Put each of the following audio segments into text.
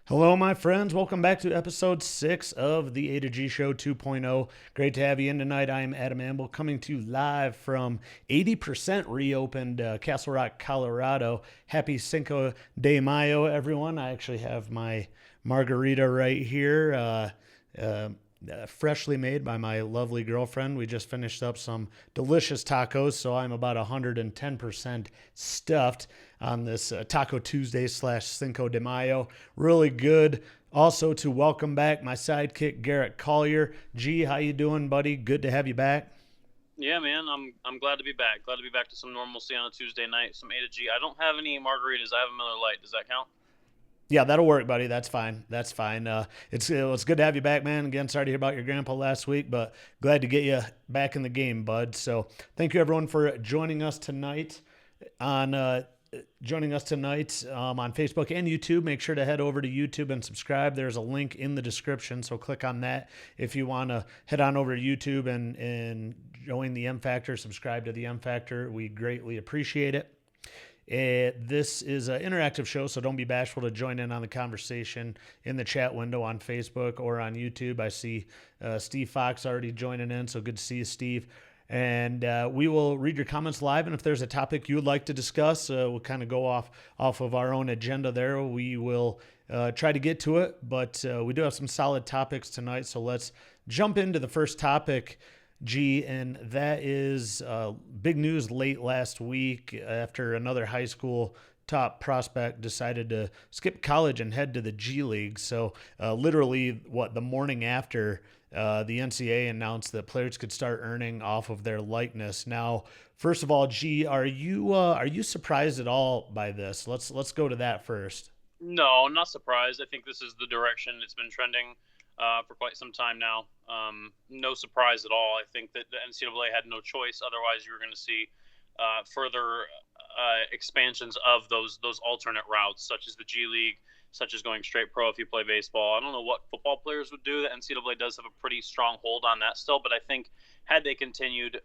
Hello, my friends. Welcome back to episode 6 of the A to G Show 2.0. Great to have you in tonight. I am Adam Amble coming to you live from 80% reopened Castle Rock, Colorado. Happy Cinco de Mayo, everyone. I actually have my margarita right here. Uh, Freshly made by my lovely girlfriend. We just finished up some delicious tacos, so I'm about 110% stuffed on this Taco Tuesday slash Cinco de Mayo. Really good. Also to welcome back my sidekick Garrett Collier. G, how you doing, buddy? Good to have you back. Yeah, man, I'm glad to be back. Glad to be back to some normalcy on a Tuesday night. Some A to G. I don't have any margaritas. I have a Miller Lite. Does that count? Yeah, that'll work, buddy. That's fine. That's fine. It's good to have you back, man. Again, sorry to hear about your grandpa last week, but glad to get you back in the game, bud. So thank you everyone for joining us tonight on on Facebook and YouTube. Make sure to head over to YouTube and subscribe. There's a link in the description, so click on that if you want to head on over to YouTube and join the M Factor. Subscribe to the M Factor. We greatly appreciate it. This is an interactive show, so don't be bashful to join in on the conversation in the chat window on Facebook or on YouTube. I see Steve Fox already joining in, so good to see you, Steve. And we will read your comments live. And if there's a topic you would like to discuss, we'll kind of go off of our own agenda there. We will try to get to it, but we do have some solid topics tonight. So let's jump into the first topic. G, and that is big news late last week after another high school top prospect decided to skip college and head to the G League. So, literally, the morning after the NCAA announced that players could start earning off of their likeness. Now, first of all, G, are you surprised at all by this? Let's go to that first. No, not surprised. I think this is the direction it's been trending for quite some time now. No surprise at all. I think that the NCAA had no choice. Otherwise, you were going to see further expansions of those alternate routes, such as the G League, such as going straight pro if you play baseball. I don't know what football players would do. The NCAA does have a pretty strong hold on that still, but I think had they continued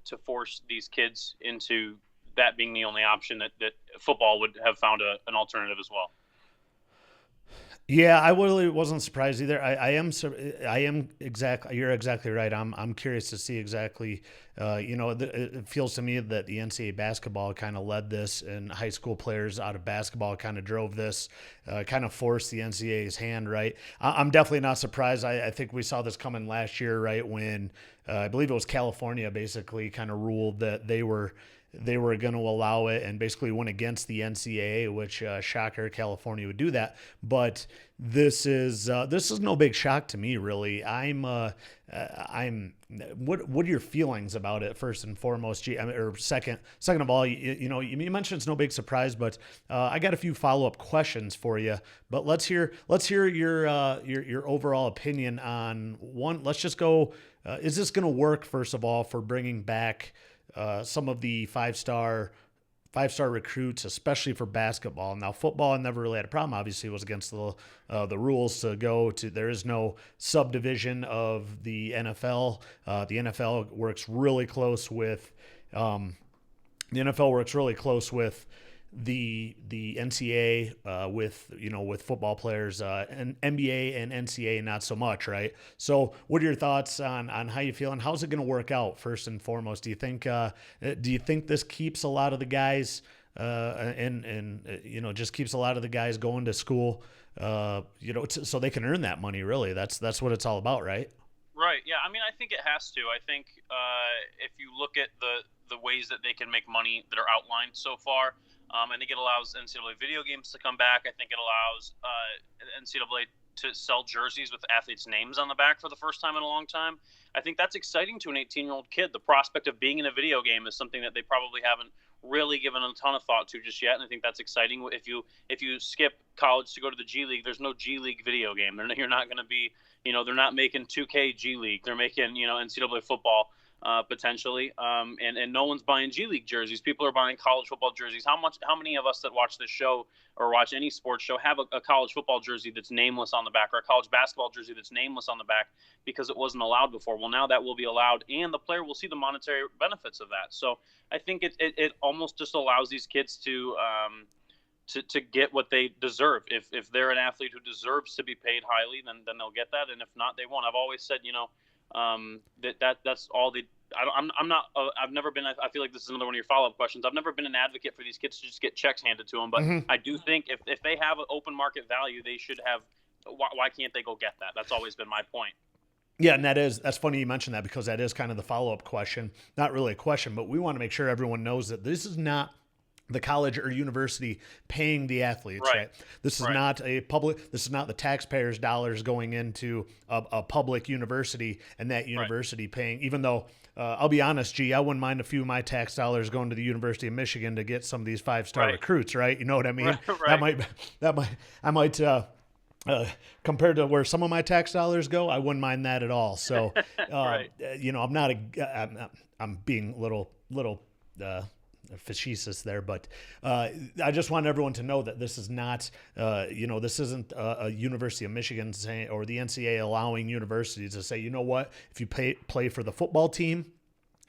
to force these kids into that being the only option, that football would have found an alternative as well. Yeah, I really wasn't surprised either. I am exactly. You're exactly right. I'm curious to see exactly. It feels to me that the NCAA basketball kind of led this, and high school players out of basketball kind of drove this, kind of forced the NCAA's hand. Right. I'm definitely not surprised. I think we saw this coming last year, right, when I believe it was California basically kind of ruled that they were going to allow it and basically went against the NCAA, which shocker, California would do that. But this is no big shock to me, really. I'm. What are your feelings about it? First and foremost, or second of all, you mentioned it's no big surprise, but I got a few follow up questions for you. But let's hear your overall opinion on one. Let's just go. Is this going to work? First of all, for bringing back some of the five star recruits, especially for basketball. Now, football, I never really had a problem. Obviously, it was against the rules to go to. There is no subdivision of the NFL. The NFL works really close with. The NFL works really close with the NCAA with football players, and NBA and NCAA not so much, right? So, what are your thoughts on how you feel and how's it going to work out? First and foremost, do you think this keeps a lot of the guys and just keeps a lot of the guys going to school, so they can earn that money? Really, that's what it's all about, right? Right. Yeah. I mean, I think it has to. I think if you look at the ways that they can make money that are outlined so far, I think it allows NCAA video games to come back. I think it allows NCAA to sell jerseys with athletes' names on the back for the first time in a long time. I think that's exciting to an 18-year-old kid. The prospect of being in a video game is something that they probably haven't really given a ton of thought to just yet, and I think that's exciting. If you skip college to go to the G League, there's no G League video game. You're not going to be, they're not making 2K G League. They're making, NCAA football potentially, and no one's buying G League jerseys. People are buying college football jerseys. How many of us that watch this show or watch any sports show have a college football jersey that's nameless on the back, or a college basketball jersey that's nameless on the back because it wasn't allowed before? Well, now that will be allowed, and the player will see the monetary benefits of that. So I think it almost just allows these kids to to get what they deserve. If they're an athlete who deserves to be paid highly, then they'll get that, and if not, they won't. I've always said, that's all they. I'm not. I've never been. I feel like this is another one of your follow up questions. I've never been an advocate for these kids to just get checks handed to them, but Mm-hmm. I do think if they have an open market value, they should have. Why can't they go get that? That's always been my point. Yeah, and that's funny you mentioned that, because that is kind of the follow-up question. Not really a question, but we want to make sure everyone knows that this is not the college or university paying the athletes, right? This is not this is not the taxpayers' dollars going into a public university and that university paying, even though I'll be honest, I wouldn't mind a few of my tax dollars going to the University of Michigan to get some of these 5-star recruits, right? You know what I mean? I might compared to where some of my tax dollars go, I wouldn't mind that at all. So, I'm being a little facetious there, but I just want everyone to know that this is not, this isn't a University of Michigan saying, or the NCAA allowing universities to say, you know what, if you play for the football team,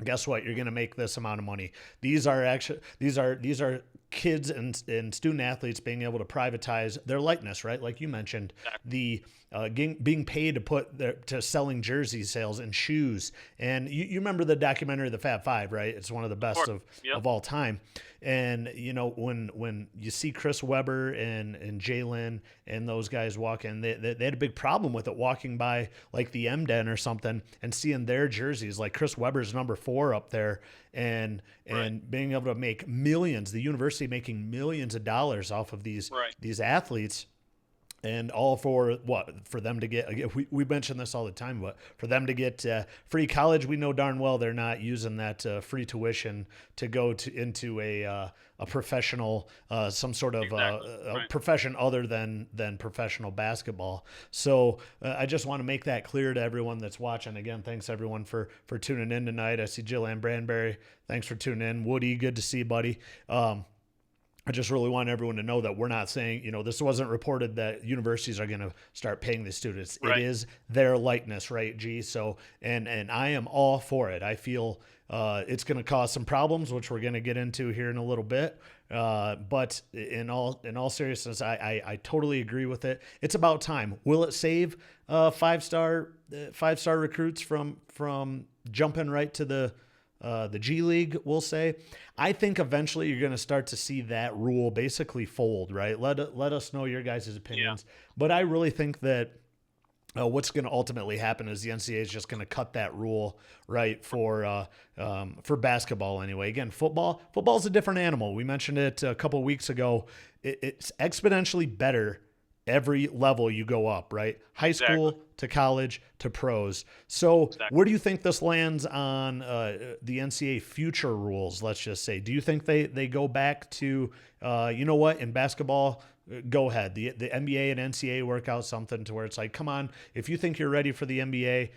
guess what, you're going to make this amount of money. These are kids and student athletes being able to privatize their likeness, right? Like you mentioned, the being paid to selling jersey sales and shoes. And you remember the documentary, The Fab Five, right? It's one of the best of all time. And, when you see Chris Webber and Jalen and those guys walk in, they had a big problem with it, walking by like the M-Den or something and seeing their jerseys, like Chris Webber's number 4 up there, and being able to make millions, the university making millions of dollars off of these athletes. And all for them to get, we mention this all the time, but for them to get free college, we know darn well they're not using that free tuition to go into a professional, some sort of profession other than professional basketball. So I just want to make that clear to everyone that's watching. Again, thanks everyone for tuning in tonight. I see Jill Ann Branberry. Thanks for tuning in. Woody, good to see you, buddy. I just really want everyone to know that we're not saying, this wasn't reported that universities are going to start paying the students. It is their likeness, right, G? So, and I am all for it. I feel it's going to cause some problems, which we're going to get into here in a little bit. But in all seriousness, I totally agree with it. It's about time. Will it save 5-star recruits from jumping right to the G League, we'll say? I think eventually you're going to start to see that rule basically fold, right? Let us know your guys' opinions. Yeah. But I really think that what's going to ultimately happen is the NCAA is just going to cut that rule, right, for basketball anyway. Again, football's a different animal. We mentioned it a couple of weeks ago. It's exponentially better every level you go up, right? High school to college to pros. So where do you think this lands on the NCAA future rules, let's just say? Do you think they go back to, in basketball, go ahead. The NBA and NCAA work out something to where it's like, come on, if you think you're ready for the NBA,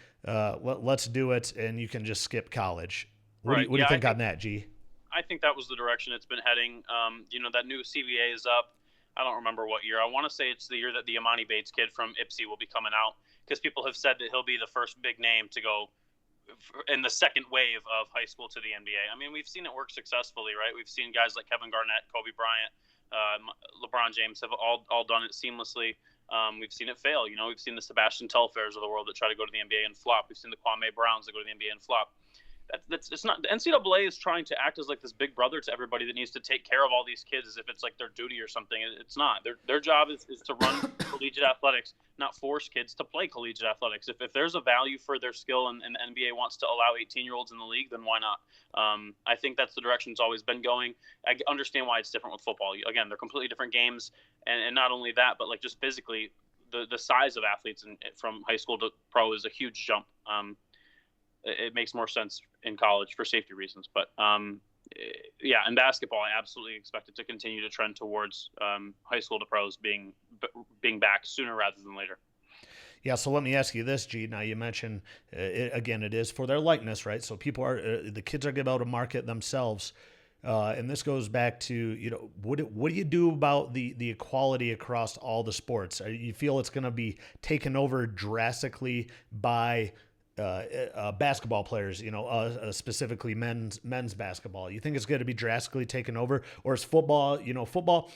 let's do it, and you can just skip college. What do you think on that, G? I think that was the direction it's been heading. That new CBA is up. I don't remember what year. I want to say it's the year that the Imani Bates kid from Ipsy will be coming out, because people have said that he'll be the first big name to go in the second wave of high school to the NBA. I mean, we've seen it work successfully, right? We've seen guys like Kevin Garnett, Kobe Bryant, LeBron James have all done it seamlessly. We've seen it fail. We've seen the Sebastian Telfairs of the world that try to go to the NBA and flop. We've seen the Kwame Browns that go to the NBA and flop. It's not, the NCAA is trying to act as like this big brother to everybody that needs to take care of all these kids as if it's like their duty or something. It's not. Their job is to run collegiate athletics, not force kids to play collegiate athletics. If there's a value for their skill and the NBA wants to allow 18-year-olds in the league, then why not? I think that's the direction it's always been going. I understand why it's different with football. Again, they're completely different games, and not only that, but like just physically, the size of athletes from high school to pro is a huge jump. It makes more sense in college for safety reasons. But in basketball, I absolutely expect it to continue to trend towards high school to pros being back sooner rather than later. Yeah, so let me ask you this, G. Now you mentioned, it is for their likeness, right? So people the kids are able to market themselves. And this goes back to, what do you do about the equality across all the sports? You feel it's going to be taken over drastically by basketball players, specifically men's basketball? You think it's going to be drastically taken over, or is football? Football.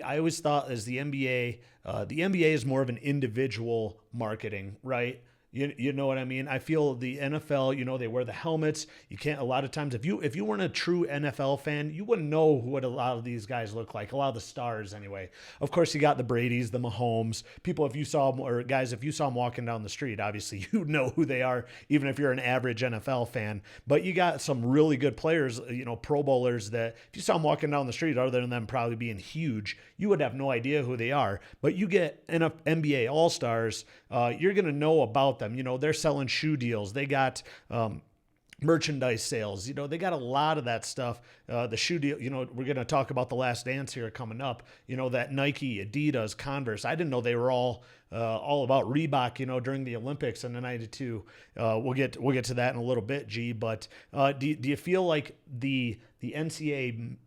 I always thought as the NBA, the NBA is more of an individual marketing, right? You know what I mean? I feel the NFL, they wear the helmets. You can't a lot of times if you weren't a true NFL fan, you wouldn't know what a lot of these guys look like. A lot of the stars anyway. Of course, you got the Bradys, the Mahomes, people if you saw them or guys if you saw them walking down the street, obviously you know who they are even if you're an average NFL fan. But you got some really good players, Pro Bowlers that if you saw them walking down the street other than them probably being huge, you would have no idea who they are. But you get NBA All-Stars, you're going to know about them. They're selling shoe deals. They got merchandise sales. They got a lot of that stuff. The shoe deal, we're going to talk about The Last Dance here coming up. That Nike, Adidas, Converse. I didn't know they were all about Reebok, during the Olympics in the 92. We'll get to that in a little bit, G. But do you feel like the NCAA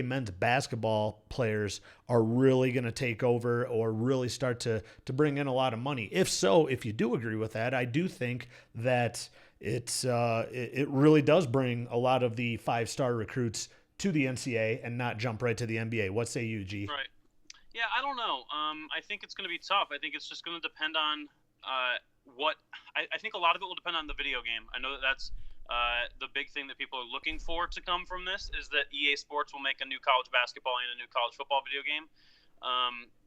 men's basketball players are really going to take over or really start to bring in a lot of money? If so, if you do agree with that, I do think that it really does bring a lot of the 5-star recruits to the NCAA and not jump right to the NBA. What say you, G? Right. Yeah, I don't know. I think it's going to be tough. I think it's just going to depend on I think a lot of it will depend on the video game. I know that's the big thing that people are looking for to come from this is that EA Sports will make a new college basketball and a new college football video game.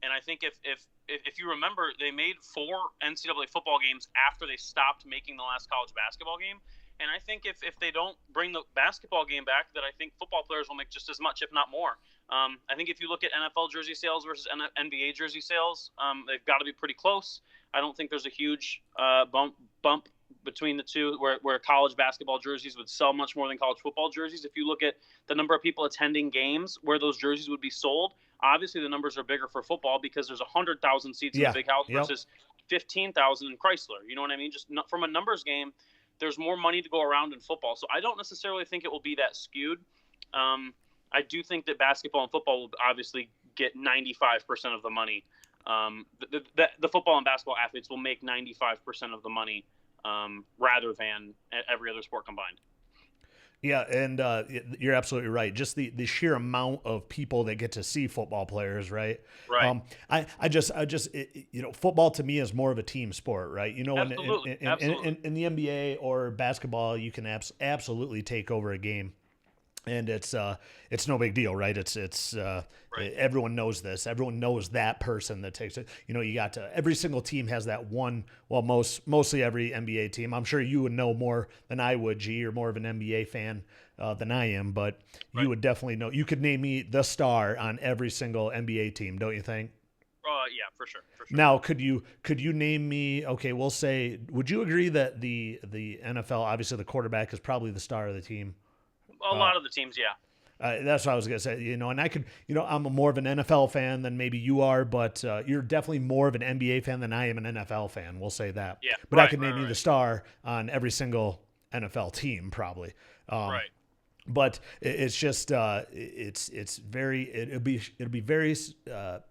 And I think if you remember, they made 4 NCAA football games after they stopped making the last college basketball game. And I think if they don't bring the basketball game back, that I think football players will make just as much, if not more. I think if you look at NFL jersey sales versus NBA jersey sales, they've got to be pretty close. I don't think there's a huge bump between the two where college basketball jerseys would sell much more than college football jerseys. If you look at the number of people attending games where those jerseys would be sold, obviously the numbers are bigger for football because there's 100,000 seats in the big house versus 15,000 in Chrysler. You know what I mean? Just from a numbers game, there's more money to go around in football. So I don't necessarily think it will be that skewed. I do think that basketball and football will obviously get 95% of the money. The football and basketball athletes will make 95% of the money rather than every other sport combined. Yeah, and you're absolutely right. Just the sheer amount of people that get to see football players, right? Right. I just football to me is more of a team sport, right? Absolutely. In the NBA or basketball, you can absolutely take over a game. And it's no big deal, right? Right. Everyone knows this. Everyone knows that person that takes it. You got every single team has that one. Well, mostly every NBA team. I'm sure you would know more than I would. G, you're more of an NBA fan than I am, but you would definitely know. You could name me the star on every single NBA team, don't you think? Yeah, for sure. Now, could you name me? Okay, we'll say. Would you agree that the NFL, obviously, the quarterback is probably the star of the team? A lot of the teams, yeah. That's what I was going to say, and I could, I'm more of an NFL fan than maybe you are, but you're definitely more of an NBA fan than I am an NFL fan. We'll say that. Yeah. But I could name you the star on every single NFL team, probably. Right. But it's just it'll be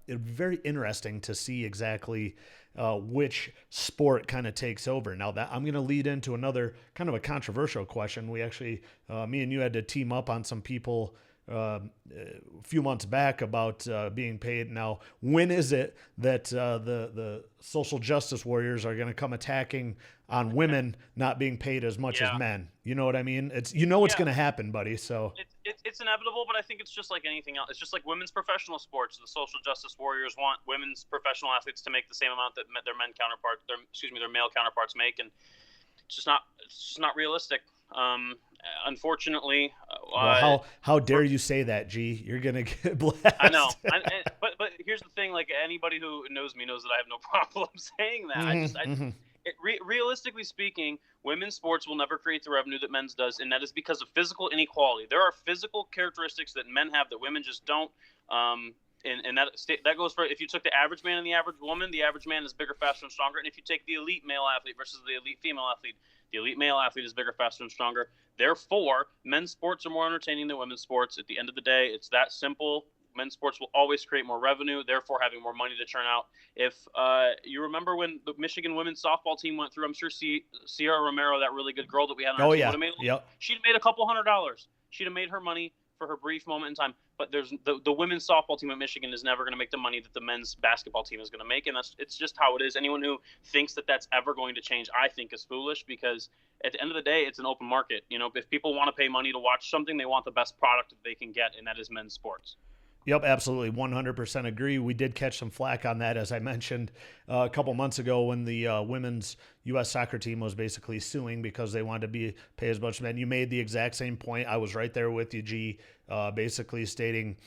very interesting to see exactly which sport kind of takes over. Now that I'm going to lead into another kind of a controversial question. We actually, me and you had to team up on some people a few months back about being paid. Now, when is it that the social justice warriors are going to come attacking on women not being paid as much as men? You know what I mean? It's going to happen, buddy. So it's inevitable, but I think it's just like anything else. It's just like women's professional sports. The social justice warriors want women's professional athletes to make the same amount that their male counterparts make, and it's just not realistic. Unfortunately, how dare you say that, G? You're gonna get blasted. I know, but here's the thing: like anybody who knows me knows that I have no problem saying that. Realistically speaking, women's sports will never create the revenue that men's does, and that is because of physical inequality. There are physical characteristics that men have that women just don't. And that goes for if you took the average man and the average woman, the average man is bigger, faster, and stronger. And if you take the elite male athlete versus the elite female athlete, the elite male athlete is bigger, faster, and stronger. Therefore, men's sports are more entertaining than women's sports. At the end of the day, it's that simple. men's sports will always create more revenue, therefore having more money to churn out. If you remember when the Michigan women's softball team went through, I'm sure Sierra Romero, that really good girl that we had on our Oh team, yeah. would have made. Yep. She'd have made a couple $100. She'd have made her money for her brief moment in time. But there's the women's softball team at Michigan is never going to make the money that the men's basketball team is going to make, and it's just how it is. Anyone who thinks that that's ever going to change, I think, is foolish, because at the end of the day, it's an open market. You know, if people want to pay money to watch something, they want the best product that they can get, and that is men's sports. Yep, absolutely, 100% agree. We did catch some flack on that, as I mentioned a couple months ago, when the women's U.S. soccer team was basically suing because they wanted to pay as much as men. You made the exact same point. I was right there with you, G, basically stating,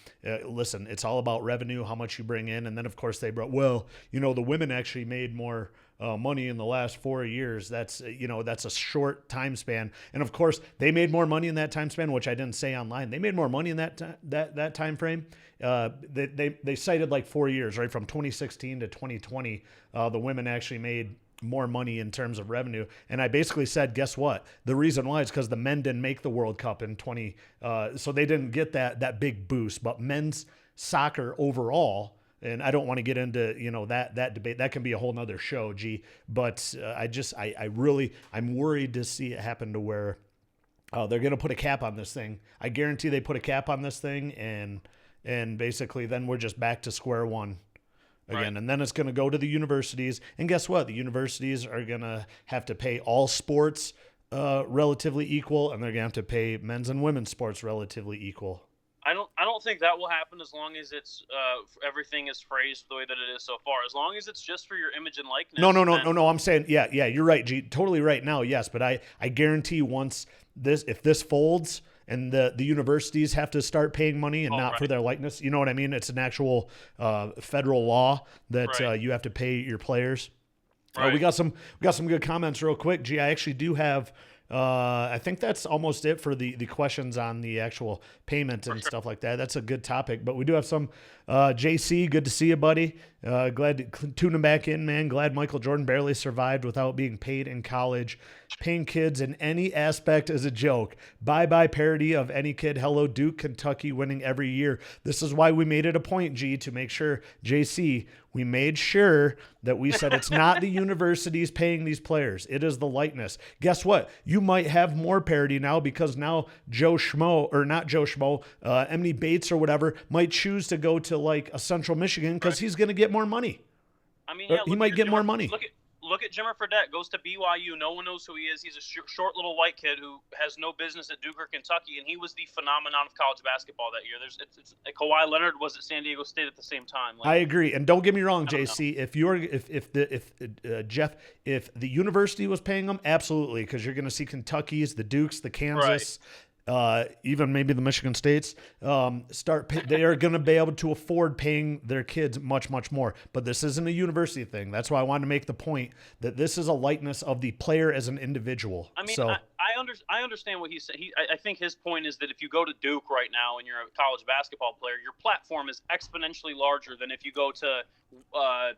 listen, it's all about revenue, how much you bring in, and then of course they brought, well, you know, the women actually made more money in the last 4 years. That's a short time span, and of course they made more money in that time span, which I didn't say online. They made more money in that time frame. They cited like 4 years, right, from 2016 to 2020. The women actually made more money in terms of revenue, and I basically said, guess what? The reason why is because the men didn't make the World Cup in so they didn't get that big boost. But men's soccer overall. And I don't want to get into, that debate. That can be a whole nother show, G. But I'm worried to see it happen to where they're going to put a cap on this thing. I guarantee they put a cap on this thing, and basically then we're just back to square one again. Right. And then it's going to go to the universities. And guess what? The universities are going to have to pay all sports relatively equal, and they're going to have to pay men's and women's sports relatively equal. I don't think that will happen as long as it's everything is phrased the way that it is so far. As long as it's just for your image and likeness. No. I'm saying, yeah, you're right, G. Totally right now, yes. But I guarantee if this folds and the universities have to start paying money and not for their likeness, you know what I mean? It's an actual federal law that you have to pay your players. Right. We got some good comments real quick, G. I actually do have. I think that's almost it for the questions on the actual payment and stuff like that. That's a good topic, but we do have some. JC, good to see you, buddy. Glad to tune him back in, man. Glad Michael Jordan barely survived without being paid in college. Paying kids in any aspect is a joke. Bye-bye parody of any kid. Hello, Duke, Kentucky winning every year. This is why we made it a point, G, to make sure, JC, we made sure that we said it's not the universities paying these players. It is the likeness. Guess what? You might have more parody now because now Emily Bates or whatever might choose to go to like a Central Michigan because he's going to get more money. I mean, yeah, he might get more money. Look at Jimmer Fredette, goes to BYU. No one knows who he is. He's a short little white kid who has no business at Duke or Kentucky, and he was the phenomenon of college basketball that year. It's Kawhi Leonard was at San Diego State at the same time. I agree, and don't get me wrong, JC. If the university was paying them, absolutely, because you're going to see Kentucky's, the Dukes, the Kansas. Even maybe the Michigan States they are going to be able to afford paying their kids much, much more. But this isn't a university thing. That's why I wanted to make the point that this is a likeness of the player as an individual. I mean, I understand what he's saying. I think his point is that if you go to Duke right now and you're a college basketball player, your platform is exponentially larger than if you go to I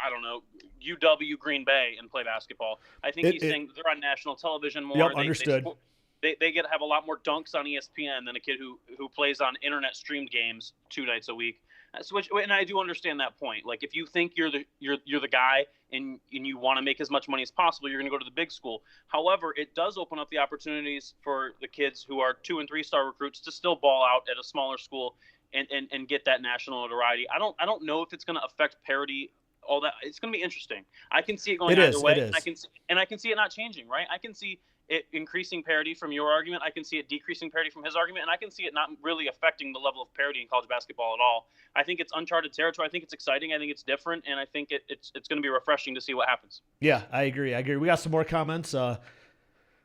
don't know, UW Green Bay and play basketball. I think he's saying they're on national television more. Yep, understood. They get to have a lot more dunks on ESPN than a kid who plays on internet streamed games 2 nights a week. And I do understand that point. Like if you think you're the guy and you want to make as much money as possible, you're going to go to the big school. However, it does open up the opportunities for the kids who are 2- and 3-star recruits to still ball out at a smaller school and get that national notoriety. I don't know if it's going to affect parity. All that, it's going to be interesting. I can see it going either way. I can see it not changing. Right? I can see it increasing parity from your argument. I can see it decreasing parity from his argument, and I can see it not really affecting the level of parity in college basketball at all. I think it's uncharted territory. I think it's exciting. I think it's different, and I think it's going to be refreshing to see what happens. Yeah, I agree. We got some more comments.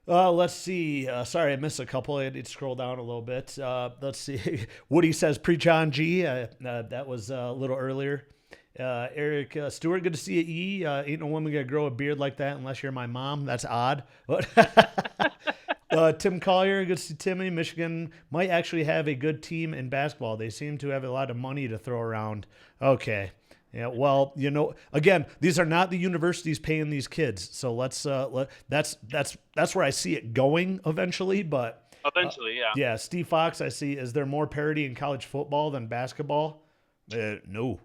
Let's see. Sorry, I missed a couple. I need to scroll down a little bit. Let's see. Woody says, preach on, G. That was a little earlier. Eric Stewart, good to see you, E. Ain't no woman gonna grow a beard like that unless you're my mom. That's odd. Tim Collier, good to see Timmy. Michigan might actually have a good team in basketball. They seem to have a lot of money to throw around. Okay. Yeah, well, again, these are not the universities paying these kids. So that's where I see it going eventually, but Eventually, yeah. Yeah, Steve Fox, I see. Is there more parity in college football than basketball? No.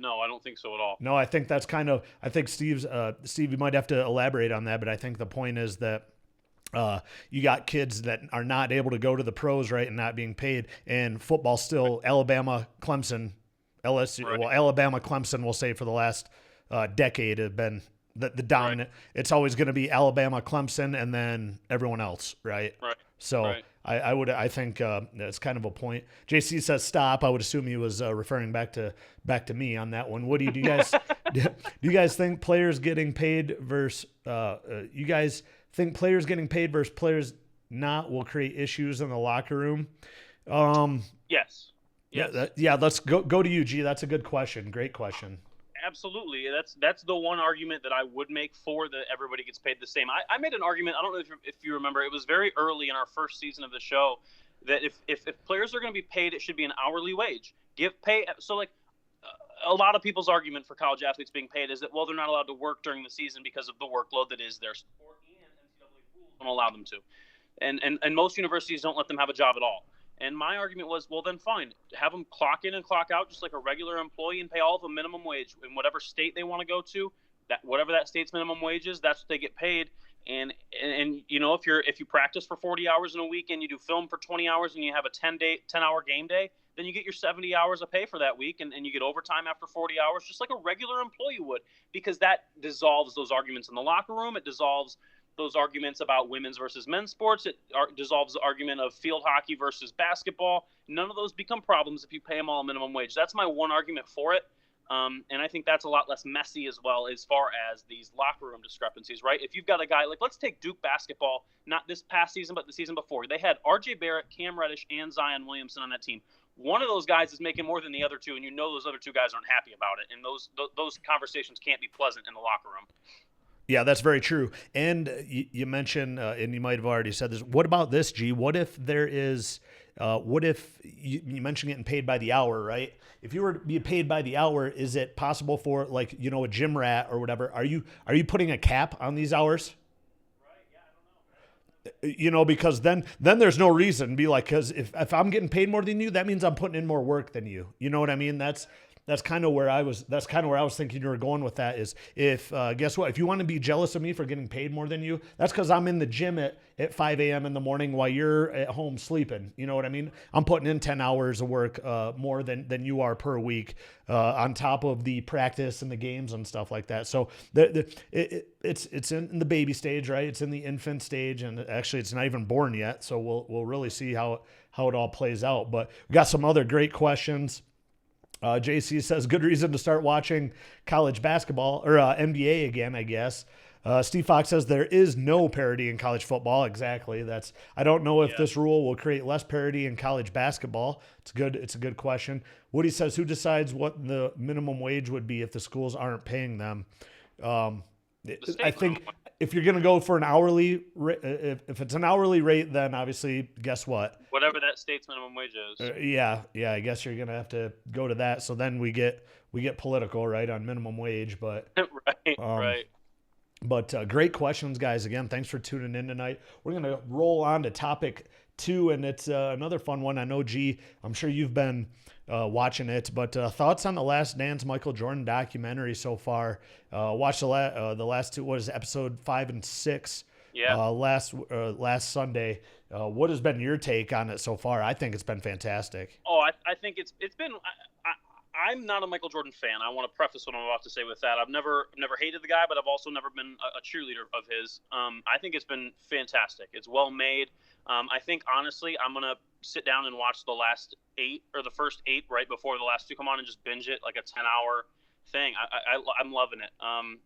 No, I don't think so at all. No, I think that's kind of. I think Steve, you might have to elaborate on that, but I think the point is that you got kids that are not able to go to the pros, right, and not being paid. And football still Alabama, Clemson, LSU. Right. Well, Alabama, Clemson, we'll say for the last decade have been the dominant. Right. It's always going to be Alabama, Clemson, and then everyone else, right? Right. So right. I think that's kind of a point. JC says stop. I would assume he was referring back to me on that one. Woody, do you guys do you guys think players getting paid versus you guys think players getting paid versus players not will create issues in the locker room? Yes. Yeah. Let's go to you, G. That's a good question. Great question. Absolutely. That's the one argument that I would make for that everybody gets paid the same. I made an argument. I don't know if you remember. It was very early in our first season of the show that if players are going to be paid, it should be an hourly wage. Give pay. So like a lot of people's argument for college athletes being paid is that, well, they're not allowed to work during the season because of the workload that is their sport, and NCAA rules don't allow them to. And most universities don't let them have a job at all. And my argument was, well, then fine. Have them clock in and clock out just like a regular employee and pay all of them minimum wage in whatever state they want to go to. That whatever that state's minimum wage is, that's what they get paid. And you know, if you practice for 40 hours in a week and you do film for 20 hours and you have a 10-hour game day, then you get your 70 hours of pay for that week, and you get overtime after 40 hours, just like a regular employee would, because that dissolves those arguments in the locker room. It dissolves those arguments about women's versus men's sports. It dissolves the argument of field hockey versus basketball. None of those become problems if you pay them all a minimum wage. That's my one argument for it. And I think that's a lot less messy as well as far as these locker room discrepancies, right? If you've got a guy, like let's take Duke basketball, not this past season, but the season before. They had RJ Barrett, Cam Reddish, and Zion Williamson on that team. One of those guys is making more than the other two, and you know those other two guys aren't happy about it. And those conversations can't be pleasant in the locker room. Yeah, that's very true. And you mentioned, and you might have already said this. What about this, G? What if there is? What if you mentioned getting paid by the hour, right? If you were to be paid by the hour, is it possible for like a gym rat or whatever? Are you putting a cap on these hours? Right. Yeah, I don't know. Because then there's no reason. Be like, because if I'm getting paid more than you, that means I'm putting in more work than you. You know what I mean? That's kind of where I was thinking you were going with that is if guess what, if you want to be jealous of me for getting paid more than you, that's because I'm in the gym at 5 a.m. in the morning while you're at home sleeping. You know what I mean? I'm putting in 10 hours of work more than you are per week on top of the practice and the games and stuff like that. So it's in the baby stage, right? It's in the infant stage, and actually it's not even born yet. So we'll really see how it all plays out. But we got some other great questions. JC says, good reason to start watching college basketball or NBA again, I guess. Steve Fox says there is no parity in college football. Exactly. I don't know if this rule will create less parity in college basketball. It's a good question. Woody says, who decides what the minimum wage would be if the schools aren't paying them? I think if you're going to go for an hourly, if it's an hourly rate, then obviously, guess what? Whatever that state's minimum wage is. Yeah. I guess you're going to have to go to that. So then we get political, right, on minimum wage. But right. But great questions, guys. Again, thanks for tuning in tonight. We're going to roll on to topic 2, and it's another fun one. I know, G, I'm sure you've been watching it, but thoughts on the Last Dance Michael Jordan documentary so far? Watched the last two. What is it, episode 5 and 6? Yeah. Last Sunday. What has been your take on it so far? I think it's been fantastic. Oh, I think it's been. I'm not a Michael Jordan fan. I want to preface what I'm about to say with that. I've never hated the guy, but I've also never been a cheerleader of his. I think it's been fantastic. It's well made. I think honestly, I'm gonna sit down and watch the last 8 or the first 8 right before the last 2 come on and just binge it like a 10-hour thing. I'm loving it.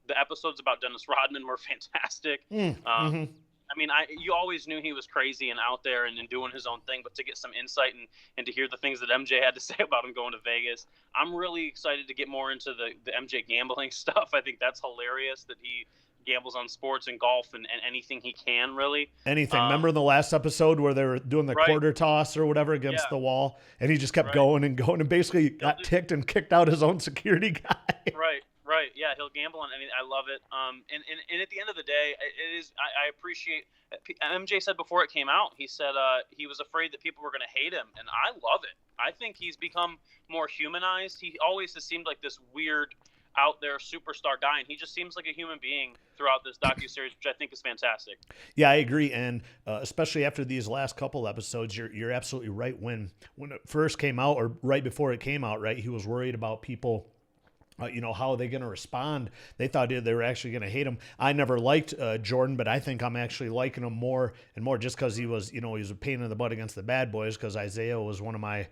The episodes about Dennis Rodman were fantastic. I mean, you always knew he was crazy and out there and doing his own thing, but to get some insight and to hear the things that MJ had to say about him going to Vegas, I'm really excited to get more into the MJ gambling stuff. I think that's hilarious that he gambles on sports and golf and anything he can, really. Anything. Remember in the last episode where they were doing the quarter toss or whatever against the wall, and he just kept going and going and basically got ticked and kicked out his own security guy. Right. Right. Yeah, he'll gamble on. I mean, I love it. And at the end of the day, it is. I appreciate. MJ said before it came out, he said he was afraid that people were going to hate him, and I love it. I think he's become more humanized. He always has seemed like this weird, out there superstar guy, and he just seems like a human being throughout this docuseries, which I think is fantastic. Yeah, I agree, and especially after these last couple episodes, you're absolutely right. When it first came out, or right before it came out, right, he was worried about people. How are they going to respond? They thought they were actually going to hate him. I never liked Jordan, but I think I'm actually liking him more and more just because he was a pain in the butt against the bad boys, because Isaiah was one of my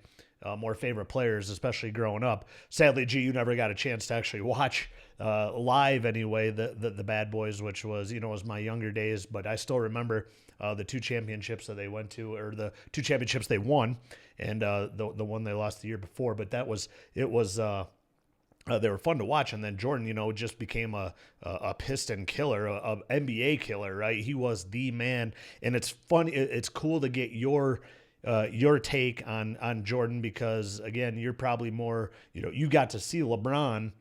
more favorite players, especially growing up. Sadly, you never got a chance to actually watch live anyway, the bad boys, which was my younger days, but I still remember the two championships that they went to, or the two championships they won, and the one they lost the year before. But they were fun to watch, and then Jordan, just became a Piston killer, a NBA killer, right? He was the man, and it's fun. It's cool to get your take on Jordan, because again, you're probably more, you got to see LeBron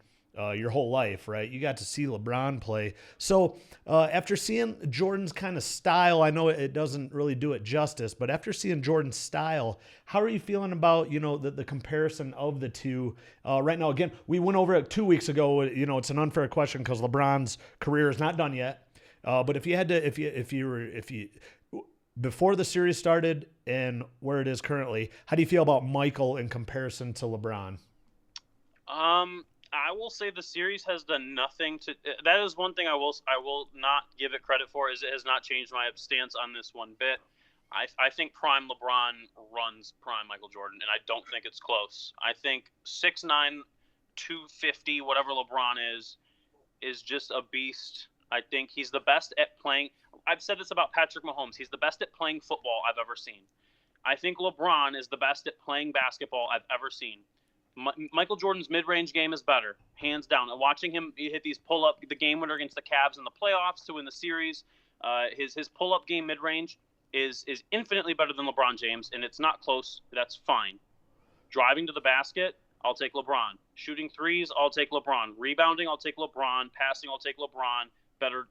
your whole life, right? You got to see LeBron play. So after seeing Jordan's kind of style, I know it doesn't really do it justice, but after seeing Jordan's style, how are you feeling about, the comparison of the two right now? Again, we went over it 2 weeks ago. It's an unfair question because LeBron's career is not done yet. But if you had to, if you before the series started and where it is currently, how do you feel about Michael in comparison to LeBron? I will say the series has done nothing to. That is one thing I will not give it credit for, is it has not changed my stance on this one bit. I think prime LeBron runs prime Michael Jordan, and I don't think it's close. I think 6'9", 250, whatever LeBron is just a beast. I think he's the best at playing. I've said this about Patrick Mahomes. He's the best at playing football I've ever seen. I think LeBron is the best at playing basketball I've ever seen. Michael Jordan's mid-range game is better, hands down. And watching him hit these pull-up, the game winner against the Cavs in the playoffs to win the series, his pull-up game mid-range is infinitely better than LeBron James, and it's not close. That's fine. Driving to the basket, I'll take LeBron. Shooting threes, I'll take LeBron. Rebounding, I'll take LeBron. Passing, I'll take LeBron. Better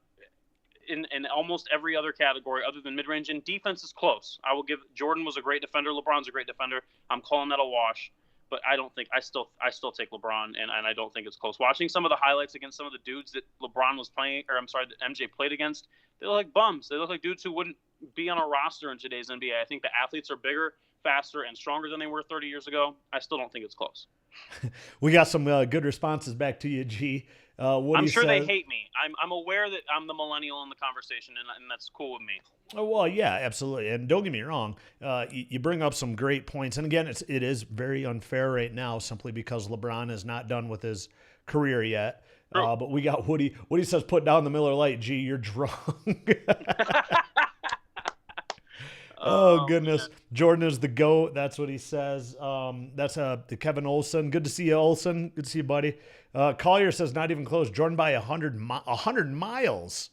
in almost every other category other than mid-range. And defense is close. I will give Jordan was a great defender. LeBron's a great defender. I'm calling that a wash. But I don't think I still take LeBron, and I don't think it's close. Watching some of the highlights against some of the dudes that LeBron was playing, or I'm sorry, that MJ played against, they look like bums. They look like dudes who wouldn't be on a roster in today's NBA. I think the athletes are bigger, faster, and stronger than they were 30 years ago. I still don't think it's close. We got some good responses back to you, G. I'm sure they hate me. I'm aware that I'm the millennial in the conversation, and that's cool with me. Oh, well, yeah, absolutely. And don't get me wrong, you bring up some great points. And again, it is very unfair right now simply because LeBron is not done with his career yet. But we got Woody. Woody says, put down the Miller Lite, G, you're drunk. Oh, goodness. Man. Jordan is the GOAT. That's what he says. That's the Kevin Olson. Good to see you, Olson. Good to see you, buddy. Collier says, not even close. Jordan by 100 miles.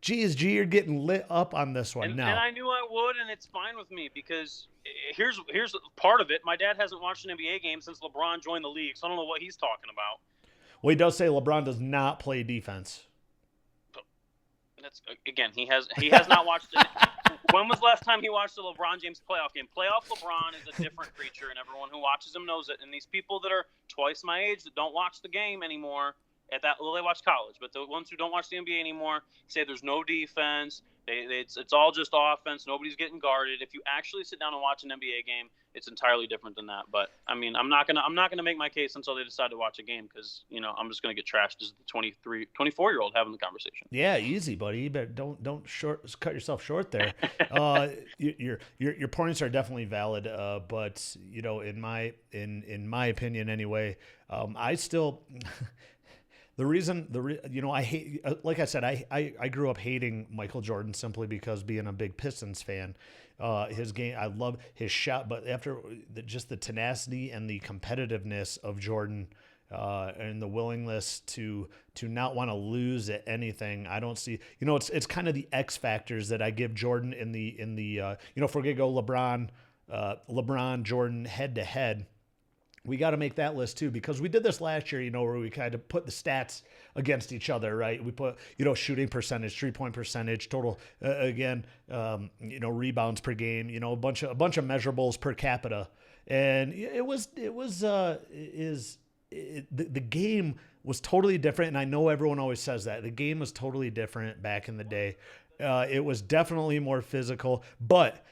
Geez, G, you're getting lit up on this one now. And I knew I would, and it's fine with me because here's part of it. My dad hasn't watched an NBA game since LeBron joined the league, so I don't know what he's talking about. Well, he does say LeBron does not play defense. That's again, he has not watched it. When was the last time he watched a LeBron James playoff game? Playoff LeBron is a different creature, and everyone who watches him knows it. And these people that are twice my age that don't watch the game anymore, they watch college, but the ones who don't watch the NBA anymore say there's no defense. It's all just offense. Nobody's getting guarded. If you actually sit down and watch an NBA game, it's entirely different than that. But I mean, I'm not gonna make my case until they decide to watch a game because I'm just gonna get trashed as the 24-year-old having the conversation. Yeah, easy, buddy. You better don't cut yourself short there. Your points are definitely valid, but in my opinion anyway, I still. I hate, like I said, I grew up hating Michael Jordan simply because being a big Pistons fan, his game, I love his shot, but after just the tenacity and the competitiveness of Jordan, and the willingness to not want to lose at anything, I don't see, it's kind of the X factors that I give Jordan in the if we're going to go LeBron, Jordan head to head. We got to make that list too, because we did this last year, where we kind of put the stats against each other, right? We put, shooting percentage, 3-point percentage, total, again, rebounds per game, a bunch of measurables per capita. And the game was totally different. And I know everyone always says that the game was totally different back in the day. It was definitely more physical, but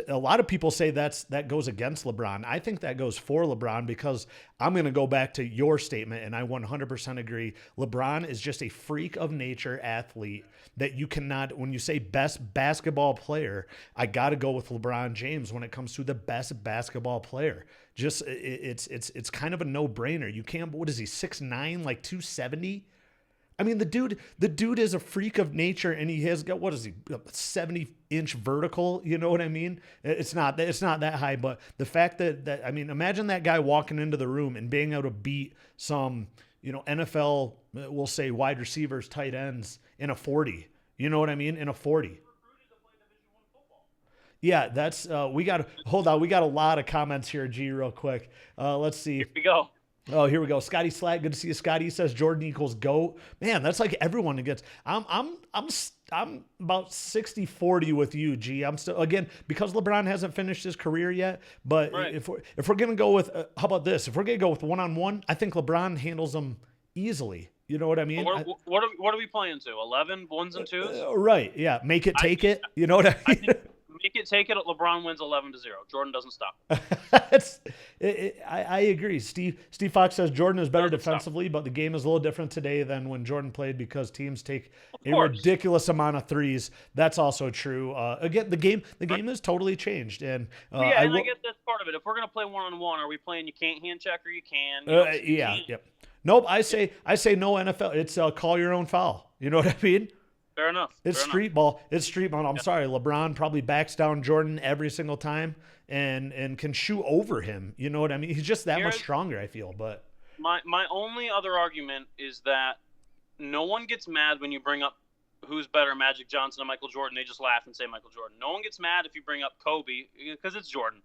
a lot of people say that goes against LeBron. I think that goes for LeBron, because I'm going to go back to your statement, and I 100% agree. LeBron is just a freak of nature athlete that you cannot, when you say best basketball player, I got to go with LeBron James when it comes to the best basketball player. Just it's kind of a no-brainer. You can't, what is he, 6'9", like 270? I mean, the dude is a freak of nature, and he has got, what is he, 70-inch vertical? You know what I mean? It's not that high, but the fact that I mean, imagine that guy walking into the room and being able to beat some, NFL, we'll say wide receivers, tight ends in a 40. You know what I mean? In a 40. Yeah, that's we got hold on. We got a lot of comments here, G, real quick. Let's see. Here we go. Oh, here we go. Scotty Slack, good to see you, Scotty. He says Jordan equals GOAT. Man, that's like everyone gets. I'm about 60-40 with you, G. I'm still, again, because LeBron hasn't finished his career yet. But right. if we're gonna go with how about this? If we're gonna go with 1-on-1, I think LeBron handles them easily. You know what I mean? What are we playing to? 11 ones and twos? Right. Yeah. Make it, take it. You know what I mean? Make it, take it. LeBron wins 11-0. Jordan doesn't stop. I agree. Steve Fox says Jordan is better defensively, but the game is a little different today than when Jordan played, because teams take a ridiculous amount of threes. That's also true. Again, the game has totally changed. And I get that's part of it. If we're gonna play 1-on-1, are we playing you can't hand check or you can? Yep. Nope. I say no NFL. It's call your own foul. You know what I mean? Fair enough. It's street ball. It's street ball. I'm sorry. LeBron probably backs down Jordan every single time and can shoot over him. You know what I mean? He's just that much stronger, I feel. But my only other argument is that no one gets mad when you bring up who's better, Magic Johnson or Michael Jordan. They just laugh and say Michael Jordan. No one gets mad if you bring up Kobe, because it's Jordan.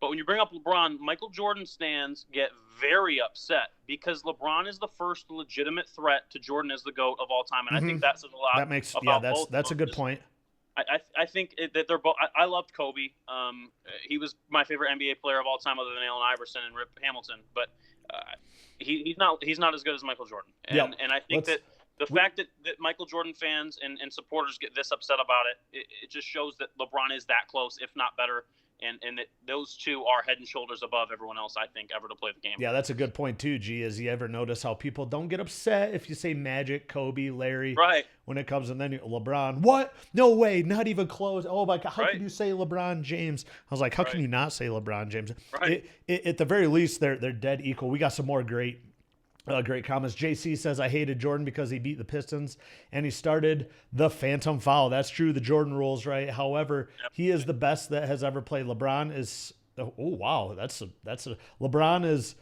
But when you bring up LeBron, Michael Jordan stands get very upset, because LeBron is the first legitimate threat to Jordan as the GOAT of all time, and I think that says a lot. That makes that's a good point. I think that they're both. I loved Kobe. He was my favorite NBA player of all time, other than Allen Iverson and Rip Hamilton. But he's not as good as Michael Jordan. And I think that the fact that Michael Jordan fans and supporters get this upset about it just shows that LeBron is that close, if not better. And that those two are head and shoulders above everyone else, I think, ever to play the game. Yeah, that's a good point too, G. Has you ever notice how people don't get upset if you say Magic, Kobe, Larry, right? When it comes, and then LeBron, what? No way, not even close. Oh my God, how could you say LeBron James? I was like, how can you not say LeBron James? Right. At the very least, they're dead equal. We got some more great comments. JC says, I hated Jordan because he beat the Pistons and he started the phantom foul. That's true. The Jordan rules, right? However, he is the best that has ever played. LeBron is, oh wow. That's a LeBron is,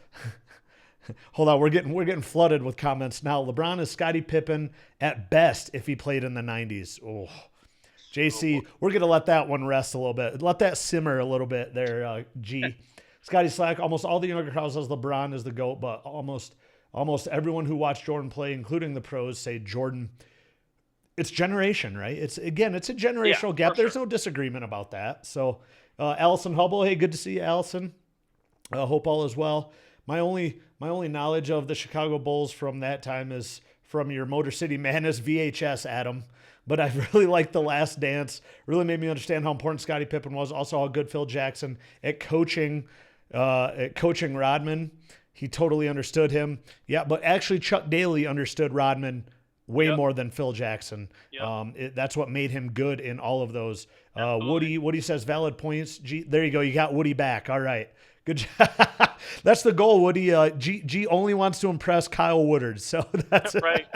hold on. We're getting flooded with comments now. LeBron is Scottie Pippen at best if he played in the 90s. Oh, JC, we're going to let that one rest a little bit. Let that simmer a little bit there, G. Scotty Slack, almost all the younger crowd says LeBron is the GOAT, but almost everyone who watched Jordan play, including the pros, say Jordan. It's generation, right? It's a generational gap. There's no disagreement about that. So, Allison Hubble, hey, good to see you, Allison. Hope all is well. My only knowledge of the Chicago Bulls from that time is from your Motor City Madness VHS, Adam. But I really liked The Last Dance. Really made me understand how important Scottie Pippen was. Also, how good Phil Jackson at coaching Rodman. He totally understood him. Yeah, but actually Chuck Daly understood Rodman way more than Phil Jackson. Yep. That's what made him good in all of those. Woody says valid points. There you go. You got Woody back. All right. Good job. That's the goal, Woody. G only wants to impress Kyle Woodard. So that's right.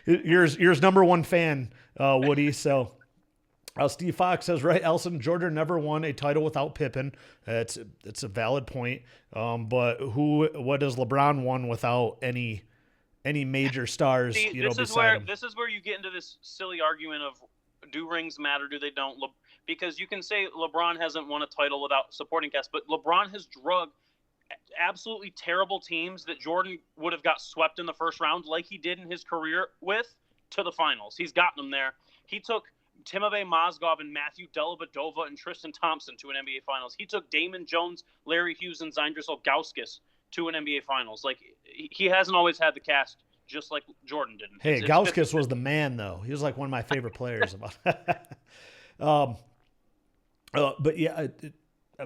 Yours number one fan, Woody. So Steve Fox says, right, Elson, Jordan never won a title without Pippen. It's a valid point. But what has LeBron won without any major stars? See, this is where you get into this silly argument of, do rings matter? Do they don't? Because you can say LeBron hasn't won a title without supporting cast, but LeBron has drug absolutely terrible teams that Jordan would have got swept in the first round, like he did in his career with, to the finals. He's gotten them there. He took Timofey Mozgov and Matthew Dellavedova and Tristan Thompson to an NBA Finals. He took Damon Jones, Larry Hughes, and Zydrunas Ilgauskas to an NBA Finals. Like, he hasn't always had the cast just like Jordan didn't. Hey, Gauskas was the man, though. He was like one of my favorite players. But yeah,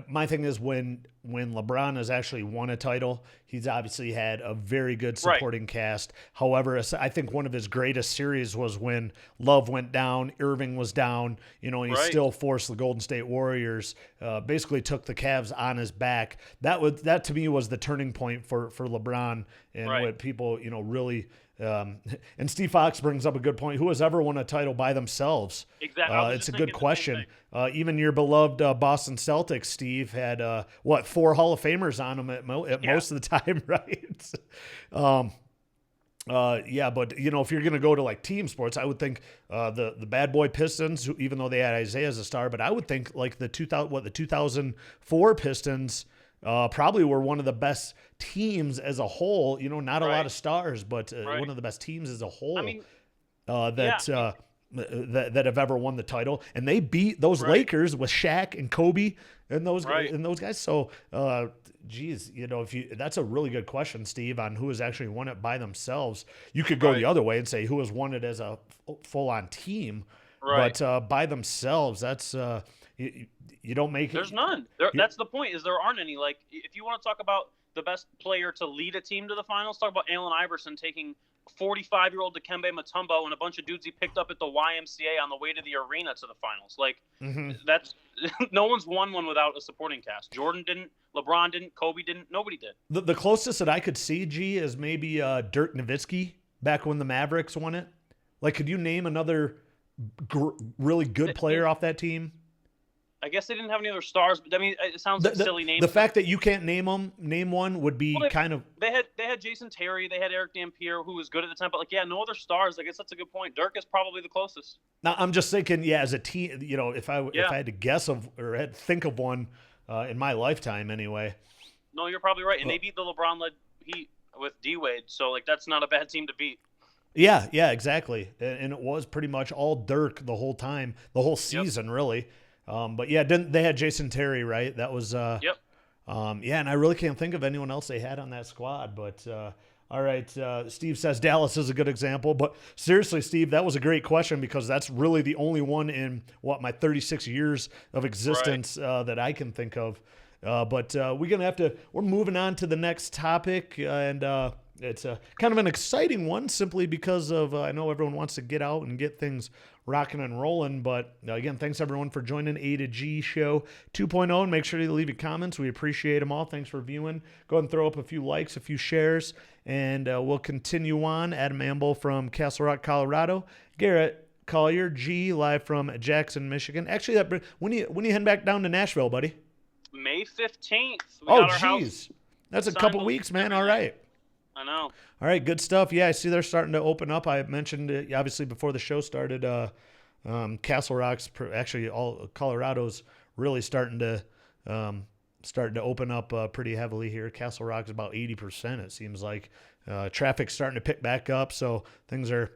my thing is when LeBron has actually won a title, he's obviously had a very good supporting cast. However, I think one of his greatest series was when Love went down, Irving was down, and he still forced the Golden State Warriors, basically took the Cavs on his back. That to me was the turning point for LeBron and what people, really. And Steve Fox brings up a good point. Who has ever won a title by themselves? Exactly. It's a good question. Even your beloved Boston Celtics, Steve, had 4 Hall of Famers on them at most of the time, right? But if you're gonna go to like team sports, I would think the Bad Boy Pistons, even though they had Isaiah as a star, but I would think like the 2004 Pistons. Probably were one of the best teams as a whole. Not a lot of stars, but one of the best teams as a whole. That have ever won the title, and they beat those Lakers with Shaq and Kobe and those guys. So, that's a really good question, Steve, on who has actually won it by themselves. You could go the other way and say who has won it as a full-on team, but by themselves, that's. You don't make There's none. That's the point. Is there aren't any. Like, if you want to talk about the best player to lead a team to the finals, talk about Allen Iverson taking 45-year-old Dikembe Mutombo and a bunch of dudes he picked up at the YMCA on the way to the arena to the finals. Like, that's no one's won one without a supporting cast. Jordan didn't, LeBron didn't, Kobe didn't, nobody did. The closest that I could see, G, is maybe Dirk Nowitzki back when the Mavericks won it. Like, could you name another really good player off that team? I guess they didn't have any other stars, but I mean, it sounds like silly names. The fact that you can't name one would be kind of. They had Jason Terry, they had Eric Dampier, who was good at the time, but no other stars. I guess that's a good point. Dirk is probably the closest. Now I'm just thinking, as a team, if I had to guess had to think of one in my lifetime, anyway. No, you're probably right, and they beat the LeBron-led Heat with D-Wade, so that's not a bad team to beat. Yeah, exactly, and it was pretty much all Dirk the whole time, the whole season, really. But yeah, they had Jason Terry, right? That was and I really can't think of anyone else they had on that squad. But all right, Steve says Dallas is a good example. But seriously, Steve, that was a great question because that's really the only one in my 36 years of existence that I can think of. But we're moving on to the next topic, and it's kind of an exciting one simply because of I know everyone wants to get out and get things rocking and rolling. But again, thanks everyone for joining A to G Show 2.0. And make sure to leave your comments. We appreciate them all. Thanks for viewing. Go ahead and throw up a few likes, a few shares, and we'll continue on. Adam Amble from Castle Rock, Colorado. Garrett Collier, G, live from Jackson, Michigan. Actually, when you heading back down to Nashville, buddy? May 15th. Geez. That's a couple weeks, man. All right. I know. All right, good stuff. Yeah, I see they're starting to open up. I mentioned it, obviously, before the show started, Castle Rock's, actually all Colorado's really starting to open up pretty heavily here. Castle Rock's about 80%, it seems like. Traffic's starting to pick back up, so things are,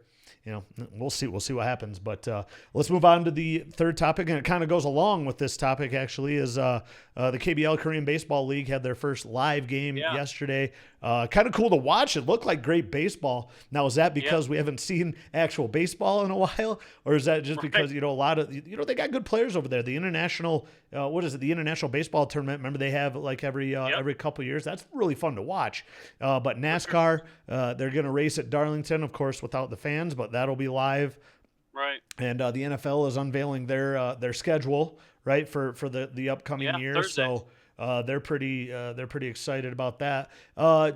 we'll see what happens. But let's move on to the third topic, and it kind of goes along with this topic, actually, is the KBL Korean Baseball League had their first live game yesterday. Kind of cool to watch. It looked like great baseball. Now, is that because we haven't seen actual baseball in a while, or is that just because, a lot of, they got good players over there. The international, the International Baseball Tournament, remember they have like every couple years. That's really fun to watch. But NASCAR, they're going to race at Darlington, of course, without the fans, but that'll be live. Right. And the NFL is unveiling their schedule, right, for the upcoming year. Thursday. So they're pretty excited about that.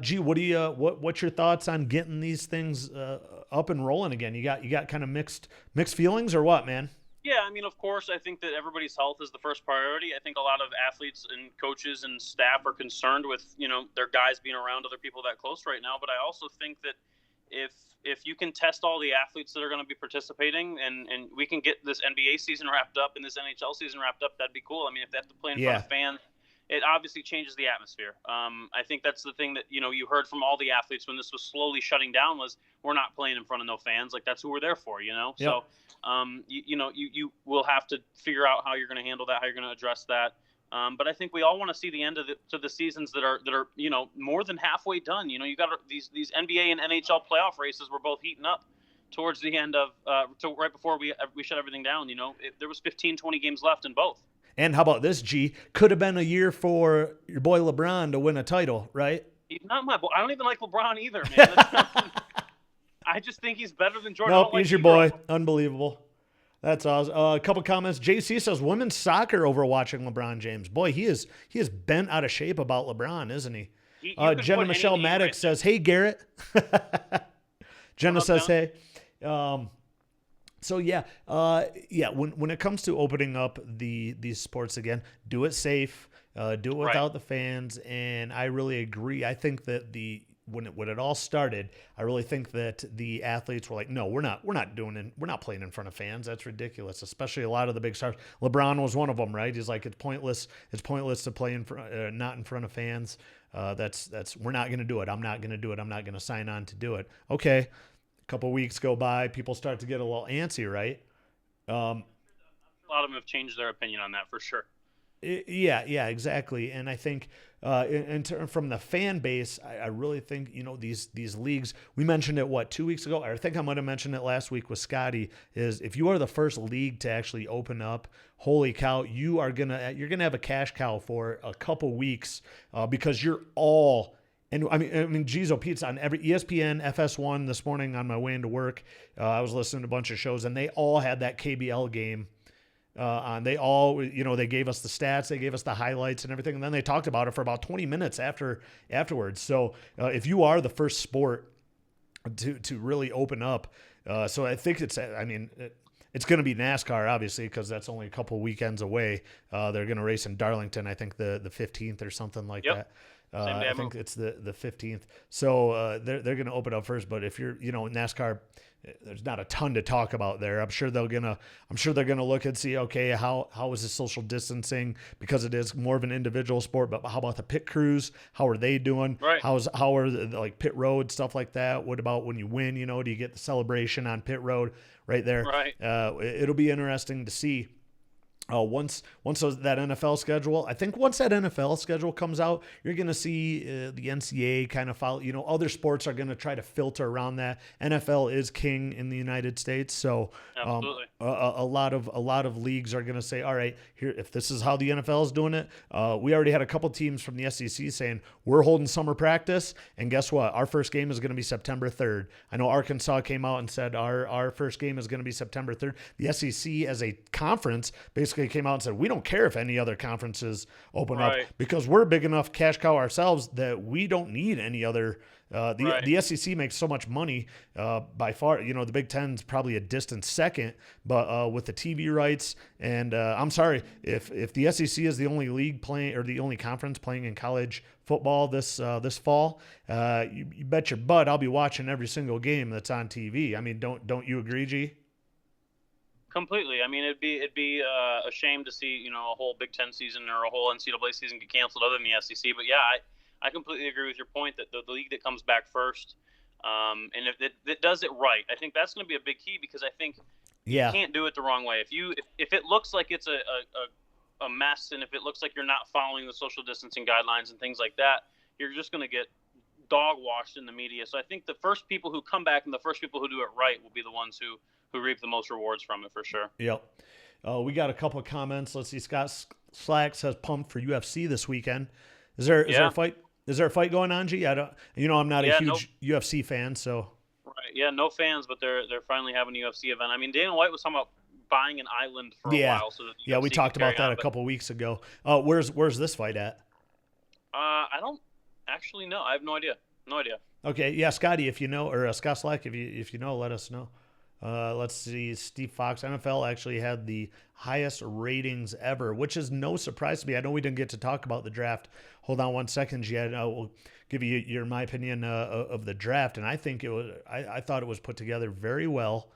Gee, what's your thoughts on getting these things up and rolling again? You got kind of mixed feelings or what, man? Yeah, I mean, of course, I think that everybody's health is the first priority. I think a lot of athletes and coaches and staff are concerned with, their guys being around other people that close right now. But I also think that if you can test all the athletes that are going to be participating and we can get this NBA season wrapped up and this NHL season wrapped up, that'd be cool. I mean, if they have to play in front of fans it obviously changes the atmosphere. I think that's the thing that you heard from all the athletes when this was slowly shutting down was we're not playing in front of no fans. Like that's who we're there for. Yep. So you will have to figure out how you're going to handle that, how you're going to address that. But I think we all want to see the end of the seasons that are more than halfway done. You got these NBA and NHL playoff races were both heating up towards the end of right before we shut everything down. There was 15, 20 games left in both. And how about this, G? Could have been a year for your boy LeBron to win a title, right? He's not my boy. I don't even like LeBron either, man. I just think he's better than Jordan. Nope, he's your boy. Unbelievable. That's awesome. A couple comments. JC says women's soccer over watching LeBron James. Boy, he is bent out of shape about LeBron, isn't he? Jenna Michelle Maddox says, "Hey Garrett." Jenna says, "Hey." So yeah. When it comes to opening up these sports again, do it safe. Do it without the fans. And I really agree. I think that when it all started, I really think that the athletes were like, no, we're not playing in front of fans. That's ridiculous. Especially a lot of the big stars. LeBron was one of them, right? He's like, it's pointless to play not in front of fans. We're not going to do it. I'm not going to do it. I'm not going to sign on to do it. Okay. A couple weeks go by, people start to get a little antsy, right? A lot of them have changed their opinion on that for sure. Yeah, exactly. And I think from the fan base, I really think, these leagues, we mentioned it, 2 weeks ago? I think I might have mentioned it last week with Scotty, is if you are the first league to actually open up, holy cow, you're going to have a cash cow for a couple weeks because you're all... And I mean, geez, Pete's on every ESPN, FS1 this morning on my way into work. I was listening to a bunch of shows, and they all had that KBL game on. They all, they gave us the stats, they gave us the highlights and everything, and then they talked about it for about 20 minutes afterwards. So if you are the first sport to really open up, so I think it's going to be NASCAR, obviously, because that's only a couple weekends away. They're going to race in Darlington, I think the 15th or something like that. I think it's the 15th. So they're going to open up first. But if you're, NASCAR, there's not a ton to talk about there. I'm sure they're gonna look and see, okay, how is the social distancing, because it is more of an individual sport. But how about the pit crews? How are they doing? Right. How are the, like, pit road stuff like that? What about when you win? Do you get the celebration on pit road right there? Right. It'll be interesting to see. Once that NFL schedule, I think once that NFL schedule comes out, you're going to see the NCAA kind of follow. Other sports are going to try to filter around that. NFL is king in the United States, so absolutely. A lot of leagues are going to say, all right, here, if this is how the NFL is doing it, we already had a couple teams from the SEC saying we're holding summer practice, and guess what? Our first game is going to be September 3rd. I know Arkansas came out and said our first game is going to be September 3rd. The SEC as a conference basically came out and said, we don't care if any other conferences open up, because we're a big enough cash cow ourselves that we don't need any other. The SEC makes so much money by far. The Big Ten's probably a distant second, but with the TV rights, and I'm sorry if the SEC is the only league playing, or the only conference playing in college football this fall, you bet your butt I'll be watching every single game that's on TV. I mean, don't you agree, G? Completely. I mean, it'd be a shame to see a whole Big Ten season or a whole NCAA season get canceled other than the SEC. But yeah, I completely agree with your point that the league that comes back first, and if it does it right, I think that's going to be a big key, because I think you can't do it the wrong way. If it looks like it's a mess, and if it looks like you're not following the social distancing guidelines and things like that, you're just going to get dog washed in the media. So I think the first people who come back and the first people who do it right will be the ones who reap the most rewards from it, for sure. Yep. We got a couple of comments. Let's see. Scott Slack says pumped for UFC this weekend. Is there a fight? Is there a fight going on, G? I don't. I'm not a huge UFC fan, so. Right. Yeah. No fans, but they're finally having a UFC event. I mean, Dana White was talking about buying an island for a while, so that we talked about that a couple of weeks ago. Where's this fight at? I don't actually know. I have no idea. No idea. Okay. Yeah, Scotty, if you know, or Scott Slack, if you know, let us know. Let's see. Steve Fox, NFL actually had the highest ratings ever, which is no surprise to me. I know we didn't get to talk about the draft. Hold on one second yet. I will give you my opinion of the draft, and I think I thought it was put together very well,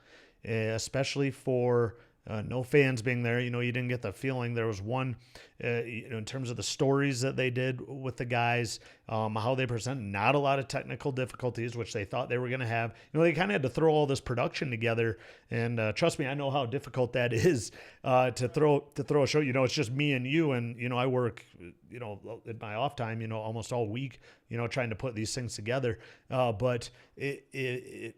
especially for no fans being there. You didn't get the feeling. There was one, in terms of the stories that they did with the guys, how they presented, not a lot of technical difficulties, which they thought they were going to have. They kind of had to throw all this production together. And trust me, I know how difficult that is to throw a show. It's just me and you. And, I work, in my off time, almost all week, trying to put these things together. But the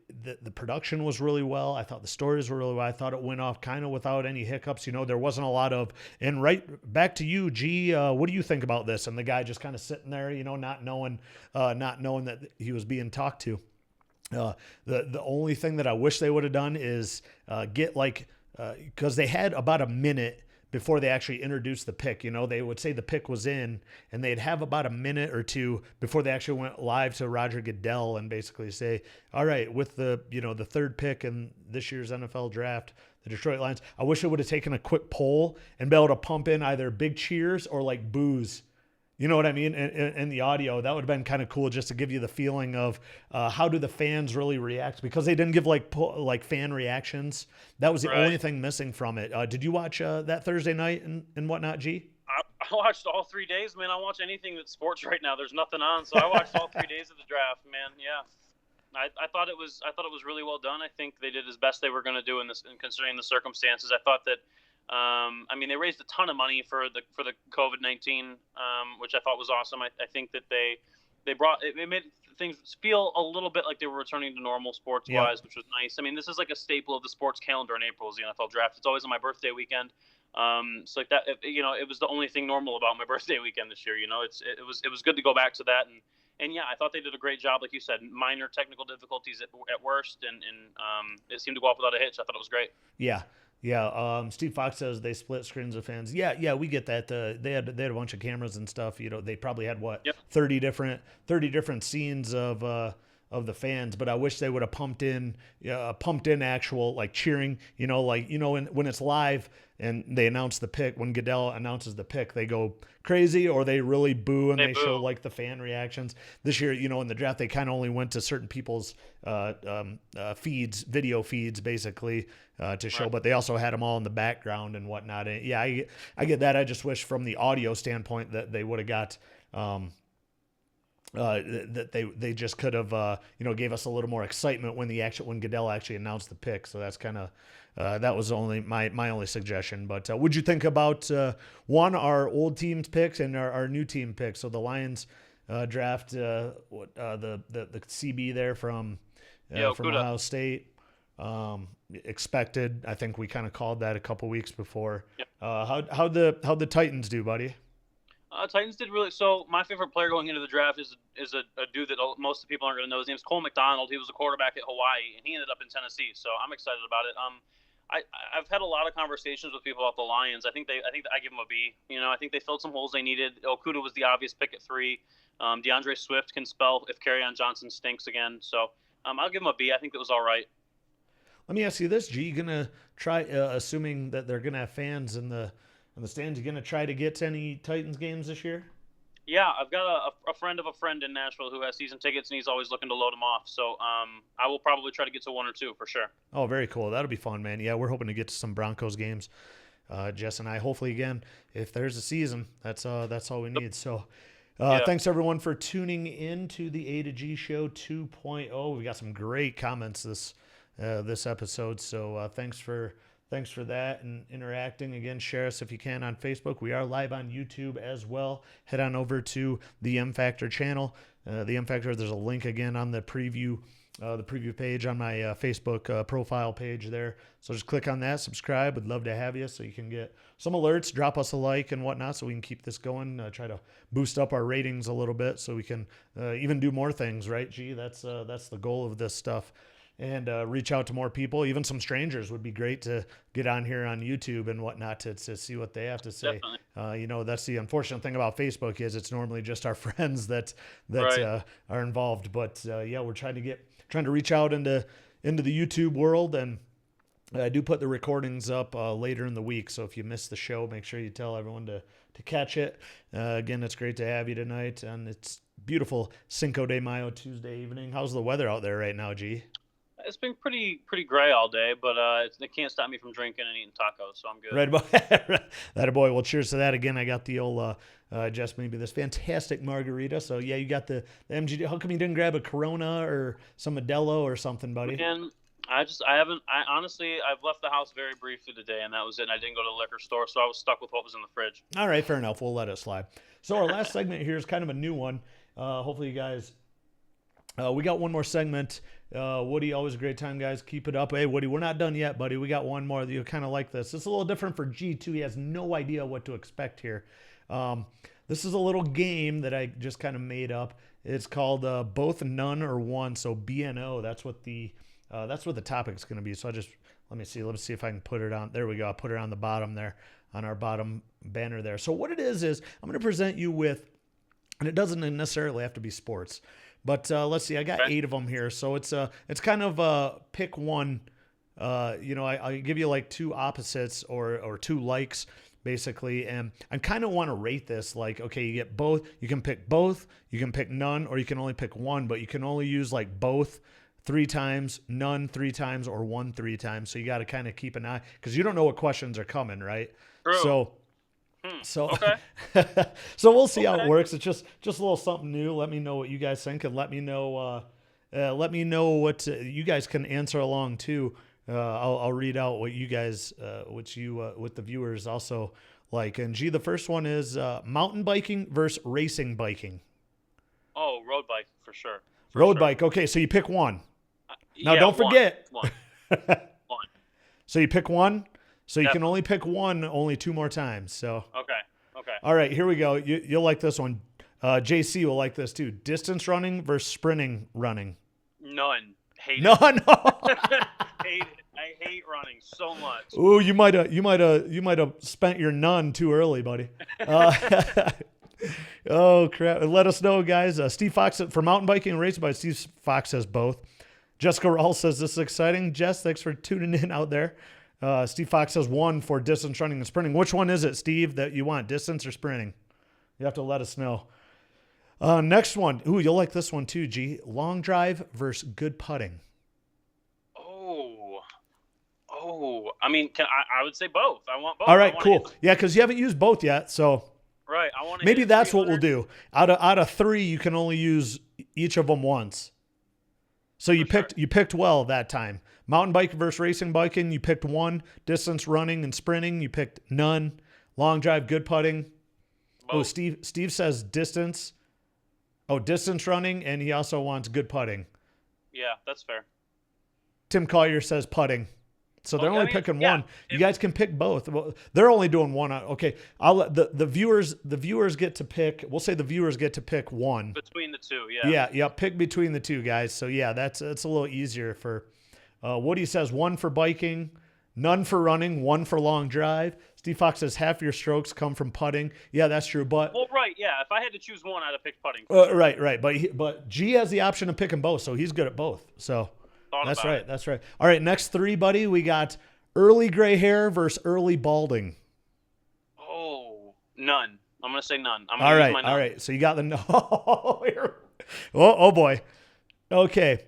production was really well. I thought the stories were really well. I thought it went off kind of without any hiccups. There wasn't a lot of, and right back to you, G, what do you think about this? And the guy just kind of sitting there, not knowing that he was being talked to. The only thing that I wish they would have done is get because they had about a minute before they actually introduced the pick. They would say the pick was in, and they'd have about a minute or two before they actually went live to Roger Goodell and basically say, all right, with the third pick in this year's NFL draft, the Detroit Lions, I wish it would have taken a quick poll and be able to pump in either big cheers or like boos. You know what I mean? In the audio, that would have been kind of cool just to give you the feeling of how do the fans really react, because they didn't give like fan reactions. That was the only thing missing from it. Did you watch that Thursday night and whatnot, G? I watched all 3 days, man. I watch anything that's sports right now. There's nothing on, so I watched all 3 days of the draft, man. Yeah, I thought it was really well done. I think they did as best they were going to do in this, and considering the circumstances. I thought that. They raised a ton of money for the COVID-19, which I thought was awesome. I think that they made things feel a little bit like they were returning to normal sports-wise, which was nice. This is like a staple of the sports calendar in April is the NFL draft. It's always on my birthday weekend. So like that, it was the only thing normal about my birthday weekend this year. It was good to go back to that, and yeah, I thought they did a great job. Like you said, minor technical difficulties at worst, and it seemed to go off without a hitch. I thought it was great. Yeah. Yeah, Steve Fox says they split screens with fans. Yeah, we get that. They had a bunch of cameras and stuff. They probably had 30 different scenes of the fans. But I wish they would have pumped in actual like cheering. When it's live and they announce the pick, when Goodell announces the pick, they go crazy or they really boo and they show like the fan reactions. This year, in the draft, they kind of only went to certain people's feeds, video feeds, basically to show, but they also had them all in the background and whatnot. And yeah, I get that. I just wish from the audio standpoint that they would have got that they just could have gave us a little more excitement when Goodell actually announced the pick. So that's kind of that was only my only suggestion. But what'd you think about our old team's picks and our new team picks? So the Lions draft the CB there from Ohio State. Expected. I think we kind of called that a couple weeks before. Yep. How'd the Titans do, buddy? Titans did really. So my favorite player going into the draft is a dude that most people aren't going to know. His name's Cole McDonald. He was a quarterback at Hawaii, and he ended up in Tennessee. So I'm excited about it. I've had a lot of conversations with people about the Lions. I think I give them a B. I think they filled some holes they needed. Okudah was the obvious pick at 3. DeAndre Swift can spell if Kerryon Johnson stinks again. So I'll give him a B. I think it was all right. Let me ask you this, G. You gonna try, assuming that they're gonna have fans in the stands, you gonna try to get to any Titans games this year? Yeah, I've got a friend of a friend in Nashville who has season tickets, and he's always looking to load them off. So I will probably try to get to 1 or 2 for sure. Oh, very cool. That'll be fun, man. Yeah, we're hoping to get to some Broncos games. Jess and I, hopefully again, if there's a season, that's all we need. So thanks everyone for tuning in to the A to G Show 2.0. We got some great comments this episode. So thanks for that and interacting. Again, share us if you can on Facebook. We are live on YouTube as well. Head on over to the M Factor channel. The M Factor, there's a link again on the preview page on my Facebook profile page there. So just click on that, subscribe. Would love to have you so you can get some alerts, drop us a like and whatnot so we can keep this going, try to boost up our ratings a little bit so we can even do more things, right, G? That's the goal of this stuff. And reach out to more people. Even some strangers would be great to get on here on YouTube and whatnot to see what they have to say. That's the unfortunate thing about Facebook is it's normally just our friends that right. Are involved. But we're trying to reach out into the YouTube world, and I do put the recordings up later in the week. So if you missed the show, make sure you tell everyone to catch it. Again, it's great to have you tonight, and it's beautiful Cinco de Mayo Tuesday evening. How's the weather out there right now, G? It's been pretty gray all day, but it can't stop me from drinking and eating tacos, so I'm good. Right, boy. That boy. Well, cheers to that again. I got the old just maybe this fantastic margarita. So yeah, you got the MGD. How come you didn't grab a Corona or some Modelo or something, buddy? And I haven't. I honestly, I've left the house very briefly today, and that was it. And I didn't go to the liquor store, so I was stuck with what was in the fridge. All right, fair enough. We'll let it slide. So our last segment here is kind of a new one. Hopefully you guys. We got one more segment. Woody, always a great time, guys. Keep it up. Hey, Woody, we're not done yet, buddy. We got one more. You kind of like this. It's a little different for G2. He has no idea what to expect here. This is a little game that I just kind of made up. It's called Both, None, or One. So BNO. That's what the topic is going to be. So let me see if I can put it on. There we go. I'll put it on the bottom there, on our bottom banner there. So what it is I'm going to present you with, and it doesn't necessarily have to be sports. But let's see, I got 8 of them here. So it's kind of pick one. I give you like 2 opposites or 2 likes, basically. And I kind of want to rate this like, okay, you get both. You can pick both. You can pick none, or you can only pick one. But you can only use like both 3 times, none 3 times, or 1 3 times. So you got to kind of keep an eye, because you don't know what questions are coming, right? True. So okay. So we'll see how it works. It's just a little something new. Let me know what you guys think, and let me know what you guys can answer along too. I'll read out what you guys, what the viewers also like. And the first one is mountain biking versus racing biking. Oh, road bike for sure. Road bike. Okay, so you pick one. Now don't forget. One. So you pick one. So you can only pick one, only 2 more times. So okay. All right, here we go. You'll like this one. JC will like this too. Distance running versus sprinting running. None. Hate it. No. Hate it. I hate running so much. Ooh, you might have spent your none too early, buddy. Oh crap! Let us know, guys. Steve Fox for mountain biking and racing bike. Steve Fox says both. Jessica Rawl says this is exciting. Jess, thanks for tuning in out there. Steve Fox says 1 for distance running and sprinting. Which one is it, Steve, that you want, distance or sprinting? You have to let us know. Next one. Ooh, you'll like this one too, G. Long drive versus good putting. Oh. I mean, I would say both. I want both. All right, cool. Yeah, because you haven't used both yet, so. Right. I want to. Maybe that's what we'll do. Out of 3, you can only use each of them once. So you picked well that time. Mountain bike versus racing biking, you picked 1. Distance running and sprinting, you picked none. Long drive, good putting. Both. Oh, Steve says distance. Oh, distance running, and he also wants good putting. Yeah, that's fair. Tim Collier says putting. So they're only picking one. You guys can pick both. Well, they're only doing one. Okay, I'll let the viewers get to pick. We'll say the viewers get to pick one between the 2. Yeah. Yeah. Pick between the 2 guys. So yeah, that's a little easier for. Woody says 1 for biking, none for running, 1 for long drive. Steve Fox says half your strokes come from putting. Yeah, that's true. But right. Yeah, if I had to choose one, I'd have picked putting. Sure. Right. But G has the option of picking both, so he's good at both. So. That's right. All right, next 3, buddy. We got early gray hair versus early balding. Oh, none. I'm going to say none. All right. So you got the no. Oh, boy. Okay.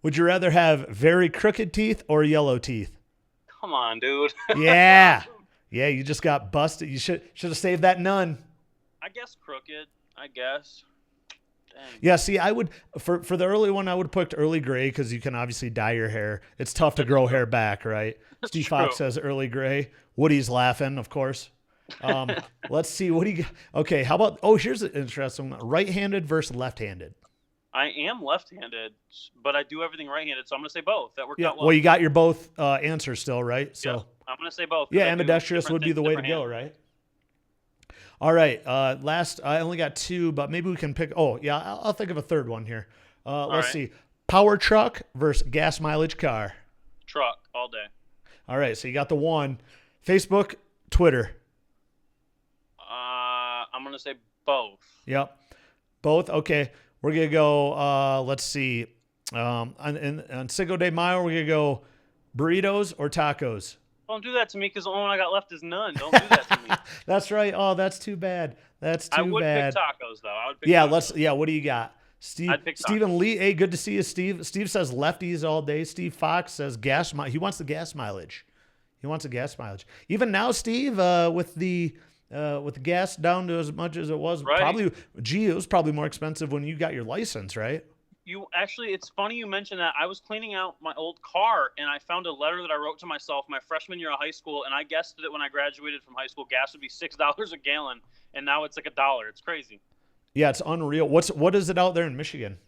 Would you rather have very crooked teeth or yellow teeth? Come on, dude. Yeah. Yeah, you just got busted. You should have saved that none. I guess crooked. I guess. Dang. Yeah, see, I would for the early one, I would have picked early gray because you can obviously dye your hair. It's tough to grow hair back, right? Steve Fox says early gray. Woody's laughing, of course. Let's see what he. Okay, how about? Oh, here's an interesting one: right-handed versus left-handed. I am left-handed, but I do everything right-handed, so I'm going to say both. That worked out well. Well, you got your both answers still, right? So yes, I'm going to say both. Yeah, ambidextrous would be the way to go, right? All right. Last, I only got 2, but maybe we can pick. Oh, yeah, I'll think of a third one here. Let's see. Power truck versus gas mileage car. Truck all day. All right. So you got the 1. Facebook, Twitter. I'm going to say both. Yep. Both. Okay. We're going to go, let's see. On Cinco de Mayo, we're going to go burritos or tacos. Don't do that to me because the only one I got left is none. Don't do that to me. That's right. Oh, that's too bad. That's too bad. I would pick tacos, though. Tacos. What do you got? I'd pick tacos. Stephen Lee. Hey, good to see you, Steve. Steve says lefties all day. Steve Fox says gas. He wants the gas mileage. He wants the gas mileage. Even now, Steve, with the gas down to as much as it was, Right. probably. Gee, it was probably more expensive when you got your license, right? You actually, it's funny you mentioned that. I was cleaning out my old car and I found a letter that I wrote to myself my freshman year of high school, and I guessed that when I graduated from high school, gas would be $6 a gallon, and now it's like $1. It's crazy. Yeah, it's unreal. What is it out there in Michigan?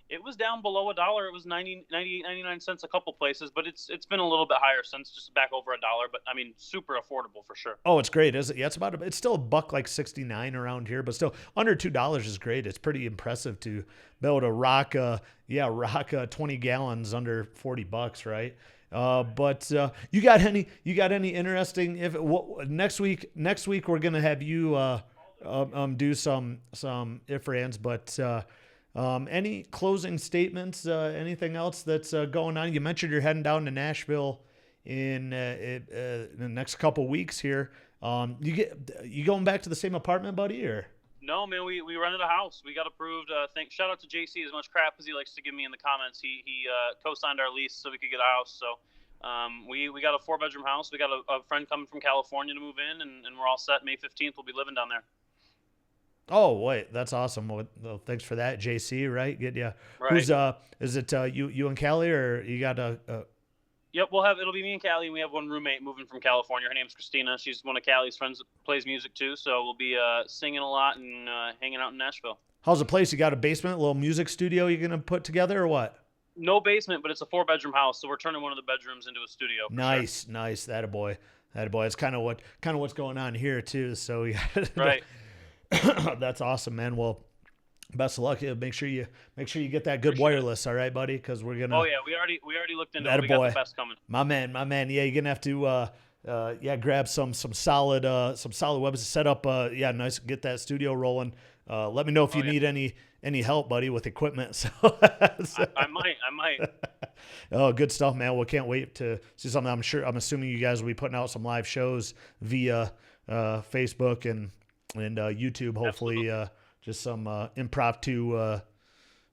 It was down below $1. It was 98, 99 cents a couple places, but it's been a little bit higher since, just back over $1. But I mean, super affordable for sure. Oh, it's great, is it? Yeah, it's still a buck like 69 around here, but still under $2 is great. It's pretty impressive to be able to rock 20 gallons under $40, right? But you got any interesting next week we're gonna have you do some ifrans, but any closing statements, anything else that's going on? You mentioned you're heading down to Nashville in the next couple weeks here. You going back to the same apartment, buddy, or? No, man, we rented a house. We got approved. Shout out to JC, as much crap as he likes to give me in the comments. He co-signed our lease so we could get a house. So we got a 4-bedroom house. We got a friend coming from California to move in, and we're all set. May 15th, we'll be living down there. Oh, wait, that's awesome. Well, thanks for that, JC. Right, get you. Right. Who's is it you and Callie, or you got a? Yep, it'll be me and Callie, and we have one roommate moving from California. Her name's Christina. She's one of Callie's friends that plays music too. So we'll be singing a lot and hanging out in Nashville. How's the place? You got a basement, a little music studio you're gonna put together, or what? No basement, but it's a 4-bedroom house, so we're turning one of the bedrooms into a studio. Nice, nice. That a boy. It's kind of what's going on here too. So we got right. That's awesome, man. Well, best of luck. Make sure you get that good wireless, all right, buddy? Because we're gonna. Oh yeah, we already looked into it. We got the best coming. My man. Yeah, you're gonna have to grab some solid webs to set up. Nice. Get that studio rolling. Let me know if you need any help, buddy, with equipment. So I might. Oh, good stuff, man. Well, can't wait to see something. I'm assuming you guys will be putting out some live shows via Facebook and YouTube. Hopefully, just some impromptu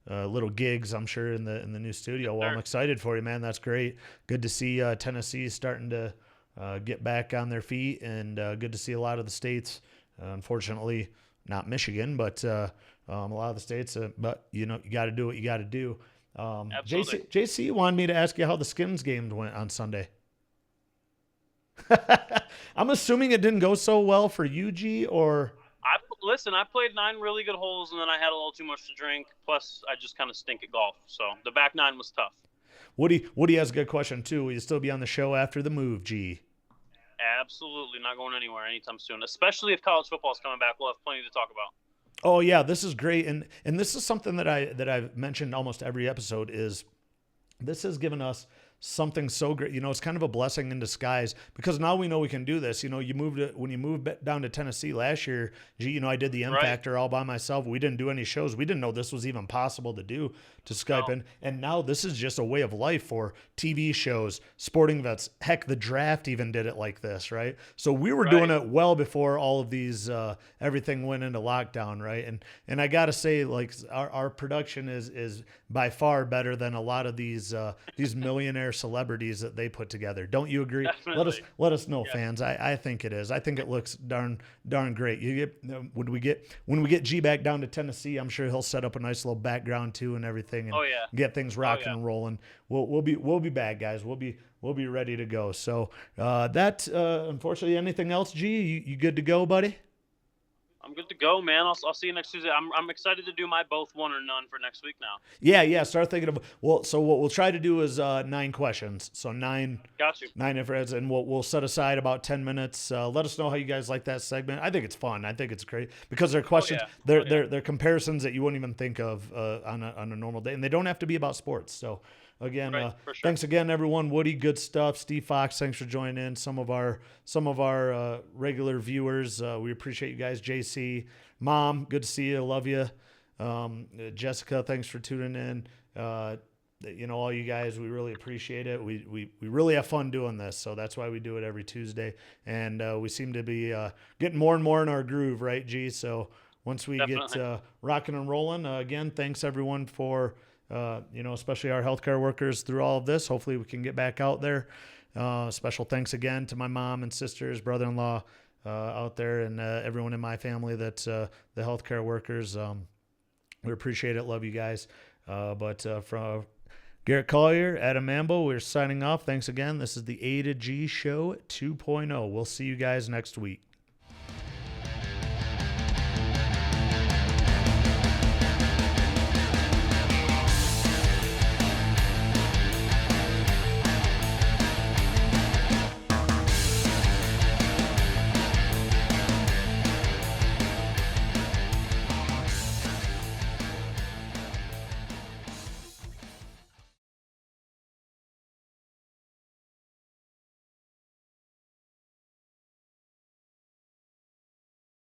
little gigs. I'm sure in the new studio. Well, I'm excited for you, man. That's great. Good to see Tennessee starting to get back on their feet, and good to see a lot of the states. Unfortunately, not Michigan, but a lot of the states. But you got to do what you got to do. JC wanted me to ask you how the Skins game went on Sunday. I'm assuming it didn't go so well for you, G, or... I played 9 really good holes, and then I had a little too much to drink. Plus, I just kind of stink at golf. So the back 9 was tough. Woody has a good question, too. Will you still be on the show after the move, G? Absolutely. Not going anywhere anytime soon. Especially if college football is coming back. We'll have plenty to talk about. Oh, yeah. This is great. And this is something that I've mentioned almost every episode is this has given us something so great. It's kind of a blessing in disguise, because now we know we can do this. When you moved down to Tennessee last year, I did the M Factor all by myself. We didn't do any shows. We didn't know this was even possible to do, to Skype in. And now this is just a way of life for TV shows, sporting events. Heck, the draft even did it like this, right? So we were doing it well before all of these, everything went into lockdown, right? And I got to say, like, our production is by far better than a lot of these millionaire celebrities that they put together. Don't you agree? Definitely. Let us know, fans. I think it is. I think it looks darn great. When we get G back down to Tennessee, I'm sure he'll set up a nice little background too and everything, and get things rocking and rolling. We'll be back, guys. We'll be ready to go. So unfortunately, anything else, G? You good to go, buddy? I'm good to go, man. I'll see you next Tuesday. I'm excited to do my both one or none for next week now. Yeah. Start thinking of so what we'll try to do is 9 questions. So 9. Got you. 9 infrareds, and we'll set aside about 10 minutes. Let us know how you guys like that segment. I think it's fun. I think it's great because they're questions. They're comparisons that you wouldn't even think of on a normal day, and they don't have to be about sports. So. Again, sure. Thanks again, everyone. Woody, good stuff. Steve Fox, thanks for joining in. Some of our regular viewers, we appreciate you guys. JC, Mom, good to see you. Love you. Jessica, thanks for tuning in. All you guys, we really appreciate it. We really have fun doing this, so that's why we do it every Tuesday. And we seem to be getting more and more in our groove, right, G? So once we Definitely. get rocking and rolling. Again, thanks everyone for especially our healthcare workers through all of this. Hopefully, we can get back out there. Special thanks again to my mom and sisters, brother-in-law out there, and everyone in my family that's the healthcare workers. We appreciate it. Love you guys. But from Garrett Collier, Adam Mambo, we're signing off. Thanks again. This is the A to G Show 2.0. We'll see you guys next week.